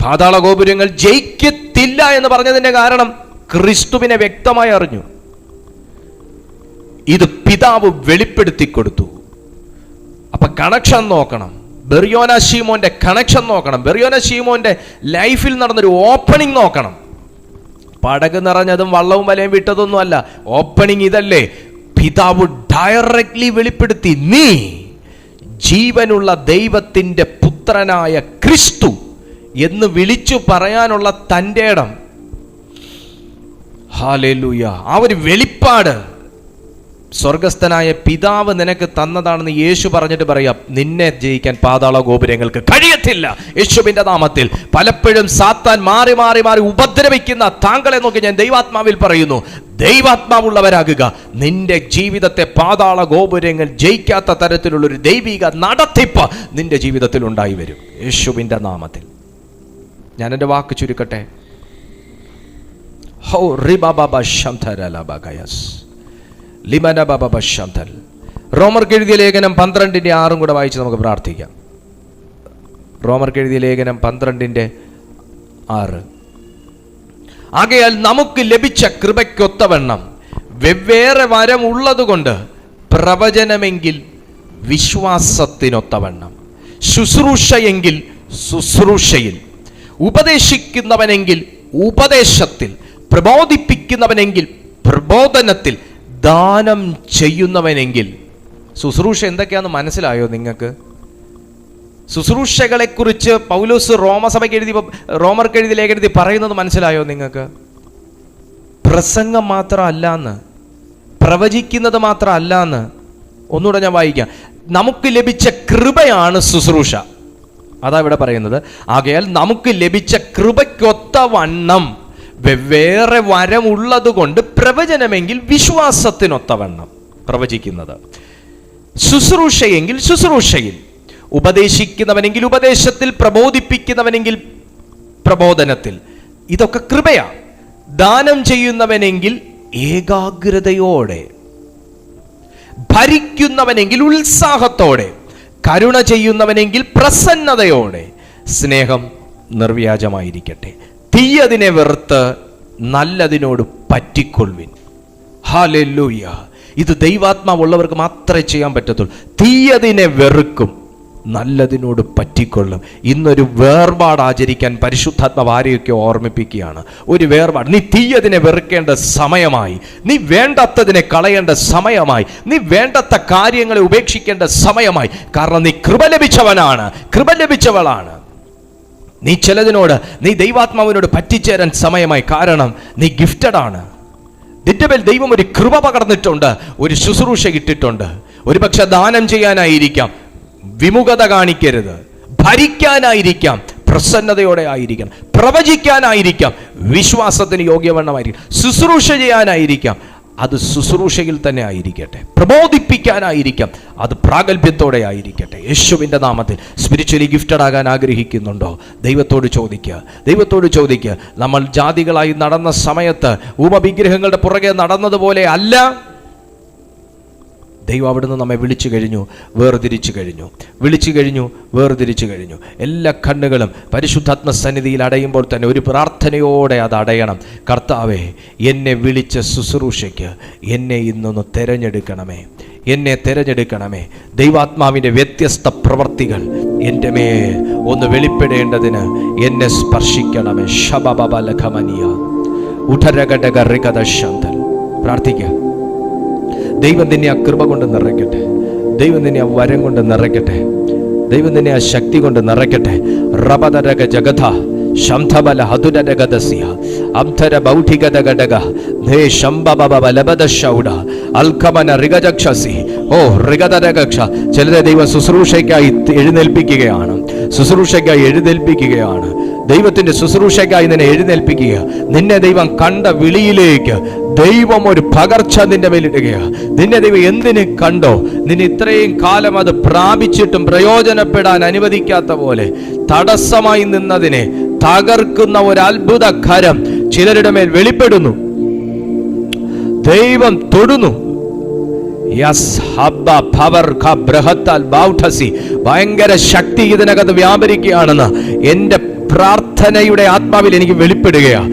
പാതാള ഗോപുരങ്ങൾ ജയിക്കത്തില്ല എന്ന് പറഞ്ഞതിന്റെ കാരണം ക്രിസ്തുവിനെ വ്യക്തമായി അറിഞ്ഞു. ഇത് പിതാവ് വെളിപ്പെടുത്തി കൊടുത്തു. അപ്പൊ കണക്ഷൻ നോക്കണം. ബെറിയോനാ ശീമോന്റെ കണക്ഷൻ നോക്കണം. ബെറിയോനാ ശീമോന്റെ ലൈഫിൽ നടന്നൊരു ഓപ്പണിംഗ് നോക്കണം. പടക് നിറഞ്ഞതും വള്ളവും വലയും വിട്ടതൊന്നും അല്ല. ഓപ്പണിംഗ് ഇതല്ലേ? പിതാവ് ഡയറക്ട്ലി വെളിപ്പെടുത്തി, നീ ജീവനുള്ള ദൈവത്തിന്റെ പുത്രനായ ക്രിസ്തു എന്ന് വിളിച്ചു പറയാനുള്ള തൻ്റെ ഇടം. ഹല്ലേലൂയ. ആ ഒരു വെളിപ്പാട് സ്വർഗസ്ഥനായ പിതാവ് നിനക്ക് തന്നതാണെന്ന് യേശു പറഞ്ഞിട്ട് പറയാം, നിന്നെ ജയിക്കാൻ പാതാള ഗോപുരങ്ങൾക്ക് കഴിയത്തില്ല. യേശുവിന്റെ നാമത്തിൽ പലപ്പോഴും സാത്താൻ മാറി മാറി മാറി ഉപദ്രവിക്കുന്ന താങ്കളെ നോക്കി ഞാൻ ദൈവാത്മാവിൽ പറയുന്നു, ദൈവാത്മാവുള്ളവരാകുക. നിന്റെ ജീവിതത്തെ പാതാള ഗോപുരങ്ങൾ ജയിക്കാത്ത തരത്തിലുള്ളൊരു ദൈവിക നടത്തിപ്പ് നിന്റെ ജീവിതത്തിൽ ഉണ്ടായി വരും യേശുവിന്റെ നാമത്തിൽ. ഞാൻ എൻ്റെ വാക്ക് ചുരുക്കട്ടെ. റോമർക്ക് എഴുതിയ ലേഖനം 12:6 കൂടെ വായിച്ച് നമുക്ക് പ്രാർത്ഥിക്കാം. റോമർക്ക് എഴുതിയ ലേഖനം 12:6. ആകയാൽ നമുക്ക് ലഭിച്ച കൃപയ്ക്കൊത്തവണ്ണം വെവ്വേറെ വരം ഉള്ളതുകൊണ്ട് പ്രവചനമെങ്കിൽ വിശ്വാസത്തിനൊത്തവണ്ണം, ശുശ്രൂഷയെങ്കിൽ ശുശ്രൂഷയിൽ, ഉപദേശിക്കുന്നവനെങ്കിൽ ഉപദേശത്തിൽ, പ്രബോധിപ്പിക്കുന്നവനെങ്കിൽ പ്രബോധനത്തിൽ, ദാനം ചെയ്യുന്നവനെങ്കിൽ. ശുശ്രൂഷ എന്തൊക്കെയാണെന്ന് മനസ്സിലായോ നിങ്ങൾക്ക്? ശുശ്രൂഷകളെക്കുറിച്ച് പൗലോസ് റോമർക്ക് എഴുതിയ ലേഖനത്തിൽ പറയുന്നത് മനസ്സിലായോ നിങ്ങൾക്ക്? പ്രസംഗം മാത്രം അല്ലാന്ന്, പ്രവചിക്കുന്നത് മാത്രം അല്ലാന്ന്. ഒന്നുകൂടെ ഞാൻ വായിക്കാം. നമുക്ക് ലഭിച്ച കൃപയാണ് ശുശ്രൂഷ. അതാ ഇവിടെ പറയുന്നത്. ആകയാൽ നമുക്ക് ലഭിച്ച കൃപയ്ക്കൊത്തവണ്ണം വെവ്വേറെ വരമുള്ളത് കൊണ്ട് പ്രവചനമെങ്കിൽ വിശ്വാസത്തിനൊത്തവണ്ണം പ്രവചിക്കുന്നത്, ശുശ്രൂഷയെങ്കിൽ ശുശ്രൂഷയിൽ, ഉപദേശിക്കുന്നവനെങ്കിൽ ഉപദേശത്തിൽ, പ്രബോധിപ്പിക്കുന്നവനെങ്കിൽ പ്രബോധനത്തിൽ. ഇതൊക്കെ കൃപയാ. ദാനം ചെയ്യുന്നവനെങ്കിൽ ഏകാഗ്രതയോടെ, ഭരിക്കുന്നവനെങ്കിൽ ഉത്സാഹത്തോടെ, കരുണ ചെയ്യുന്നവനെങ്കിൽ പ്രസന്നതയോടെ, സ്നേഹം നിർവ്യാജമായിരിക്കട്ടെ. തീയതിനെ വെറുത്ത് നല്ലതിനോട് പറ്റിക്കൊള്ളുവിൻ. ഹല്ലേലൂയ. ഇത് ദൈവാത്മാവുള്ളവർക്ക് മാത്രമേ ചെയ്യാൻ പറ്റത്തുള്ളൂ. തീയതിനെ വെറുക്കും, നല്ലതിനോട് പറ്റിക്കൊള്ളും. ഇന്നൊരു വേർപാട് ആചരിക്കാൻ പരിശുദ്ധാത്മാവ് ആരെയൊക്കെ ഓർമ്മിപ്പിക്കുകയാണ്. ഒരു വേർപാട്. നീ തീയതിനെ വെറുക്കേണ്ട സമയമായി, നീ വേണ്ടാത്തതിനെ കളയേണ്ട സമയമായി, നീ വേണ്ടാത്ത കാര്യങ്ങളെ ഉപേക്ഷിക്കേണ്ട സമയമായി. കാരണം നീ കൃപ ലഭിച്ചവനാണ്, കൃപ ലഭിച്ചവളാണ്. നീ ചിലതിനോട്, നീ ദൈവാത്മാവിനോട് പറ്റിച്ചേരാൻ സമയമായി. കാരണം നീ ഗിഫ്റ്റഡ് ആണ്. നിന്റെ മേൽ ദൈവം ഒരു കൃപ പകർന്നിട്ടുണ്ട്, ഒരു ശുശ്രൂഷ ഇട്ടിട്ടുണ്ട്. ഒരുപക്ഷെ ദാനം ചെയ്യാനായിരിക്കാം, വിമുഖത കാണിക്കരുത്. ഭരിക്കാനായിരിക്കാം, പ്രസന്നതയോടെ ആയിരിക്കണം. പ്രവചിക്കാനായിരിക്കാം, വിശ്വാസത്തിന് യോഗ്യവണ്ണമായിരിക്കും. ശുശ്രൂഷ ചെയ്യാനായിരിക്കാം, അത് ശുശ്രൂഷയിൽ തന്നെ ആയിരിക്കട്ടെ. പ്രബോധിപ്പിക്കാനായിരിക്കാം, അത് പ്രാഗൽഭ്യത്തോടെ ആയിരിക്കട്ടെ. യേശുവിൻ്റെ നാമത്തിൽ സ്പിരിച്വലി ഗിഫ്റ്റഡ് ആകാൻ ആഗ്രഹിക്കുന്നുണ്ടോ? ദൈവത്തോട് ചോദിക്കുക. നമ്മൾ ജാതികളായി നടന്ന സമയത്ത് ഉപവിഗ്രഹങ്ങളുടെ പുറകെ നടന്നതുപോലെ അല്ല. ദൈവം അവിടുന്ന് നമ്മെ വിളിച്ചു കഴിഞ്ഞു, വേർതിരിച്ചു കഴിഞ്ഞു. എല്ലാ കണ്ണുകളും പരിശുദ്ധാത്മസന്നിധിയിൽ അടയുമ്പോൾ തന്നെ ഒരു പ്രാർത്ഥനയോടെ അത് അടയണം. കർത്താവേ, എന്നെ വിളിച്ച ശുശ്രൂഷയ്ക്ക് എന്നെ ഇന്നൊന്ന് തിരഞ്ഞെടുക്കണമേ. ദൈവാത്മാവിൻ്റെ വ്യത്യസ്ത പ്രവർത്തികൾ എൻ്റെ മേൽ ഒന്ന് വെളിപ്പെടേണ്ടതിന് എന്നെ സ്പർശിക്കണമേ. ശബബബലഖമനിയ ഉഠരഘടകറികദശന്തൽ. പ്രാർത്ഥിക്കുക. ദൈവം നിന്നെ ആ കൃപ കൊണ്ട് നിറയ്ക്കട്ടെ. ദൈവം നിന്നെ ആ വരം കൊണ്ട് നിറയ്ക്കട്ടെ. ദൈവം നിന്നെ ആ ശക്തി കൊണ്ട് നിറയ്ക്കട്ടെ. റബദരക ജഗത ശംധബല ഹതുരഗദസിയ അംധര ബൗഠികദഗഡഗ ധേ ശംബബബ ലബദശൗഡ അൽഖമന റിഗജക്ഷസി. ഓ റിഗദരഗക്ഷ. ചിലരെ ദൈവം ശുശ്രൂഷയ്ക്കായി എഴുന്നേൽപ്പിക്കുകയാണ്. ദൈവത്തിന്റെ ശുശ്രൂഷയ്ക്കായി നിന്നെ എഴുന്നേൽപ്പിക്കുക. നിന്നെ ദൈവം കണ്ട വിളിയിലേക്ക് ദൈവം ഒരു പകർച്ച നിന്റെ മേലിടുകയാണ്. നിന്നെ ദൈവം എന്തിന് കണ്ടോ? നിന്നെ ഇത്രയും കാലം അത് പ്രാപിച്ചിട്ടും പ്രയോജനപ്പെടാൻ അനുവദിക്കാത്ത പോലെ തടസ്സമായി നിന്നതിനെ തകർക്കുന്ന ഒരു അത്ഭുത കരം ചിലരുടെ മേൽ വെളിപ്പെടുന്നു. ദൈവം തൊടുന്നു. ഭയങ്കര ശക്തി ഇതിനകത്ത് വ്യാപരിക്കുകയാണെന്ന് എൻ്റെ പ്രാർത്ഥനയുടെ ആത്മാവിൽ എനിക്ക് വെളിപ്പെടുകയാണ്.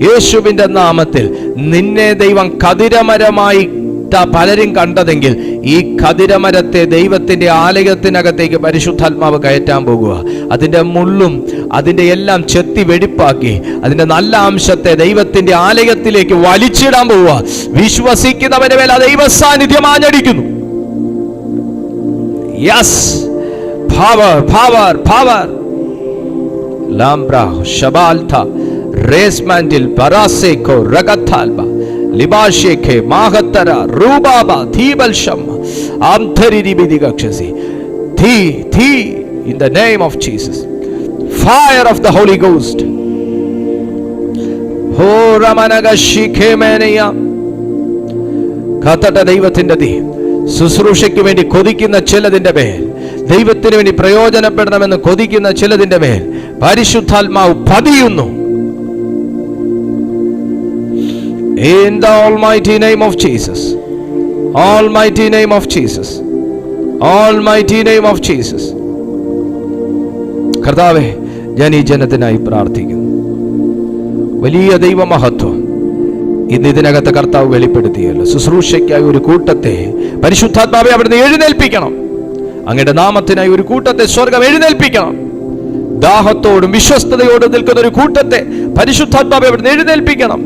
യേശുവിന്റെ നാമത്തിൽ നിന്നെ ദൈവം കതിരമരമായി പലരും കണ്ടതെങ്കിൽ ഈ കതിരമരത്തെ ദൈവത്തിന്റെ ആലയത്തിനകത്തേക്ക് പരിശുദ്ധാത്മാവ് കയറ്റാൻ പോകുക. അതിന്റെ മുള്ളും അതിന്റെ എല്ലാം ചെത്തി വെടിപ്പാക്കി അതിന്റെ നല്ല അംശത്തെ ദൈവത്തിന്റെ ആലയത്തിലേക്ക് വലിച്ചിടാൻ പോവുക. വിശ്വസിക്കുന്നവന്റെ മേൽ ആ ദൈവ സാന്നിധ്യം ആഞ്ഞടിക്കുന്നു. യെസ്, പവർ ലാംബ്ര ശബാൽഥ റേസ്മാൻഡിൽ പരാസേക്കോ രഗത്താൽബ ലിബാഷേഖെ മാഹത്തര റൂബാബ ധീബൽഷം ആംധരിരിബിദിഗക്ഷസി ധീ in the name of Jesus. Fire of the Holy Ghost. ഹോ രമനഗശിഖേമേനയ കത്തട്ട ദൈവത്തിന്റെ തീ. ശുശ്രൂഷയ്ക്ക് വേണ്ടി കൊതിക്കുന്ന ചിലതിന്റെ മേൽ, ദൈവത്തിന് വേണ്ടി പ്രയോജനപ്പെടണമെന്ന് കൊതിക്കുന്ന ചിലതിന്റെ മേൽ പരിശുദ്ധാത്മാവ് പതിയുന്നു. In the almighty name of Jesus. Almighty name of Jesus. Almighty name of Jesus. കർത്താവേ, ഞാൻ ഈ ജനത്തിനായി പ്രാർത്ഥിക്കുന്നു. വലിയ ദൈവമഹത്വം ഇന്ന് ഇതിനകത്ത് കർത്താവ് വെളിപ്പെടുത്തിയല്ലോ. ശുശ്രൂഷയ്ക്കായി ഒരു കൂട്ടത്തെ പരിശുദ്ധാത്മാവെ അവിടുന്ന് എഴുന്നേൽപ്പിക്കണം. അങ്ങയുടെ നാമത്തിനായി ഒരു കൂട്ടത്തെ സ്വർഗം എഴുന്നേൽപ്പിക്കണം. ദാഹത്തോടും വിശ്വസ്തയോടും നിൽക്കുന്ന ഒരു കൂട്ടത്തെ പരിശുദ്ധാത്മാവെ അവിടുന്ന് എഴുന്നേൽപ്പിക്കണം.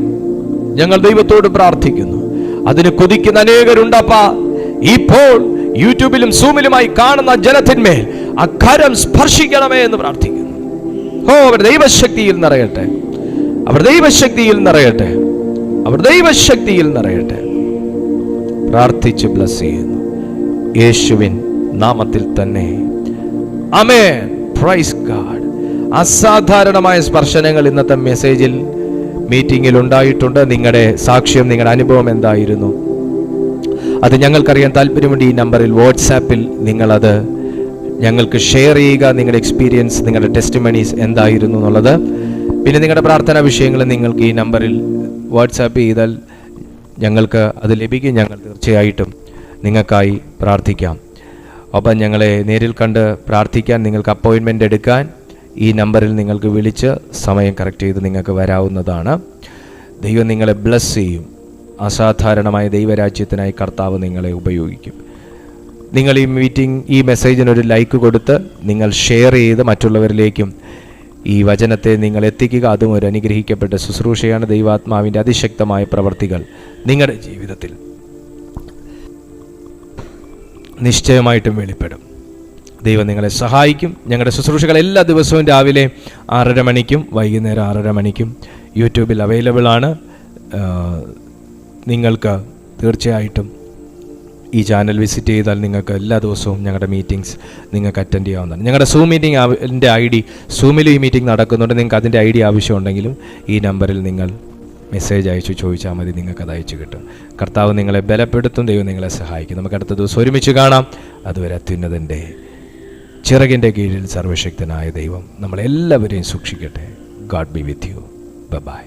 ഞങ്ങൾ ദൈവത്തോട് പ്രാർത്ഥിക്കുന്നു. അതിന് കൊതിക്കുന്ന അനേകരുണ്ടപ്പാ. ഇപ്പോൾ യൂട്യൂബിലും സൂമിലുമായി കാണുന്ന ജനത്തിന്മേൽ അക്കരം സ്പർശിക്കണമേ എന്ന് പ്രാർത്ഥിക്കുന്നു. അവർ ദൈവശക്തിയിൽ നിറയട്ടെ. പ്രാർത്ഥിച്ച് ബ്ലസ് ചെയ്യുന്നു യേശുവിൻ നാമത്തിൽ തന്നെ. ആമേൻ. Praise God. അസാധാരണമായ സ്പർശനങ്ങൾ ഇന്നത്തെ മെസ്സേജിൽ മീറ്റിംഗിൽ ഉണ്ടായിട്ടുണ്ട്. നിങ്ങളുടെ സാക്ഷ്യം, നിങ്ങളുടെ അനുഭവം എന്തായിരുന്നു? അത് ഞങ്ങൾക്കറിയാൻ താല്പര്യമുണ്ട്. ഈ നമ്പറിൽ വാട്സാപ്പിൽ നിങ്ങളത് ഞങ്ങൾക്ക് ഷെയർ ചെയ്യുക. നിങ്ങളുടെ എക്സ്പീരിയൻസ്, നിങ്ങളുടെ ടെസ്റ്റിമണീസ് എന്തായിരുന്നു എന്നുള്ളത്. പിന്നെ നിങ്ങളുടെ പ്രാർത്ഥനാ വിഷയങ്ങൾ നിങ്ങൾക്ക് ഈ നമ്പറിൽ വാട്സാപ്പ് ചെയ്താൽ ഞങ്ങൾക്ക് അത് ലഭിക്കും. ഞങ്ങൾ തീർച്ചയായിട്ടും നിങ്ങൾക്കായി പ്രാർത്ഥിക്കാം. ഒപ്പം ഞങ്ങളെ നേരിൽ കണ്ട് പ്രാർത്ഥിക്കാൻ നിങ്ങൾക്ക് അപ്പോയിൻമെൻ്റ് എടുക്കാൻ ഈ നമ്പറിൽ നിങ്ങൾക്ക് വിളിച്ച് സമയം കറക്റ്റ് ചെയ്ത് നിങ്ങൾക്ക് വരാവുന്നതാണ്. ദൈവം നിങ്ങളെ ബ്ലസ് ചെയ്യും. അസാധാരണമായ ദൈവരാജ്യത്തിനായി കർത്താവ് നിങ്ങളെ ഉപയോഗിക്കും. നിങ്ങൾ ഈ മെസ്സേജിനൊരു ലൈക്ക് കൊടുത്ത് നിങ്ങൾ ഷെയർ ചെയ്ത് മറ്റുള്ളവരിലേക്കും ഈ വചനത്തെ നിങ്ങൾ എത്തിക്കുക. അതും ഒരു അനുഗ്രഹിക്കപ്പെട്ട ശുശ്രൂഷയാണ്. ദൈവാത്മാവിൻ്റെ അതിശക്തമായ പ്രവർത്തികൾ നിങ്ങളുടെ ജീവിതത്തിൽ നിശ്ചയമായിട്ടും വെളിപ്പെടും. ദൈവം നിങ്ങളെ സഹായിക്കും. ഞങ്ങളുടെ ശുശ്രൂഷകൾ എല്ലാ ദിവസവും രാവിലെ 6:30 മണിക്കും വൈകുന്നേരം 6:30 മണിക്കും യൂട്യൂബിൽ അവൈലബിൾ ആണ്. നിങ്ങൾക്ക് തീർച്ചയായിട്ടും ഈ ചാനൽ വിസിറ്റ് ചെയ്താൽ നിങ്ങൾക്ക് എല്ലാ ദിവസവും ഞങ്ങളുടെ മീറ്റിംഗ്സ് നിങ്ങൾക്ക് അറ്റൻഡ് ചെയ്യാവുന്നതാണ്. ഞങ്ങളുടെ സൂം മീറ്റിംഗ് ID, സൂമിൽ ഈ മീറ്റിംഗ് നടക്കുന്നുണ്ട്. നിങ്ങൾക്ക് അതിൻ്റെ ID ആവശ്യമുണ്ടെങ്കിലും ഈ നമ്പറിൽ നിങ്ങൾ മെസ്സേജ് അയച്ചു ചോദിച്ചാൽ മതി, നിങ്ങൾക്കത് അയച്ചു കിട്ടും. കർത്താവ് നിങ്ങളെ ബലപ്പെടുത്തും, ദൈവം നിങ്ങളെ സഹായിക്കും. നമുക്ക് അടുത്ത ദിവസം ഒരുമിച്ച് കാണാം. അതുവരെ അത്യുന്നതൻ്റെ ചിറകിൻ്റെ കീഴിൽ സർവശക്തനായ ദൈവം നമ്മളെല്ലാവരെയും സൂക്ഷിക്കട്ടെ. God be with you. By.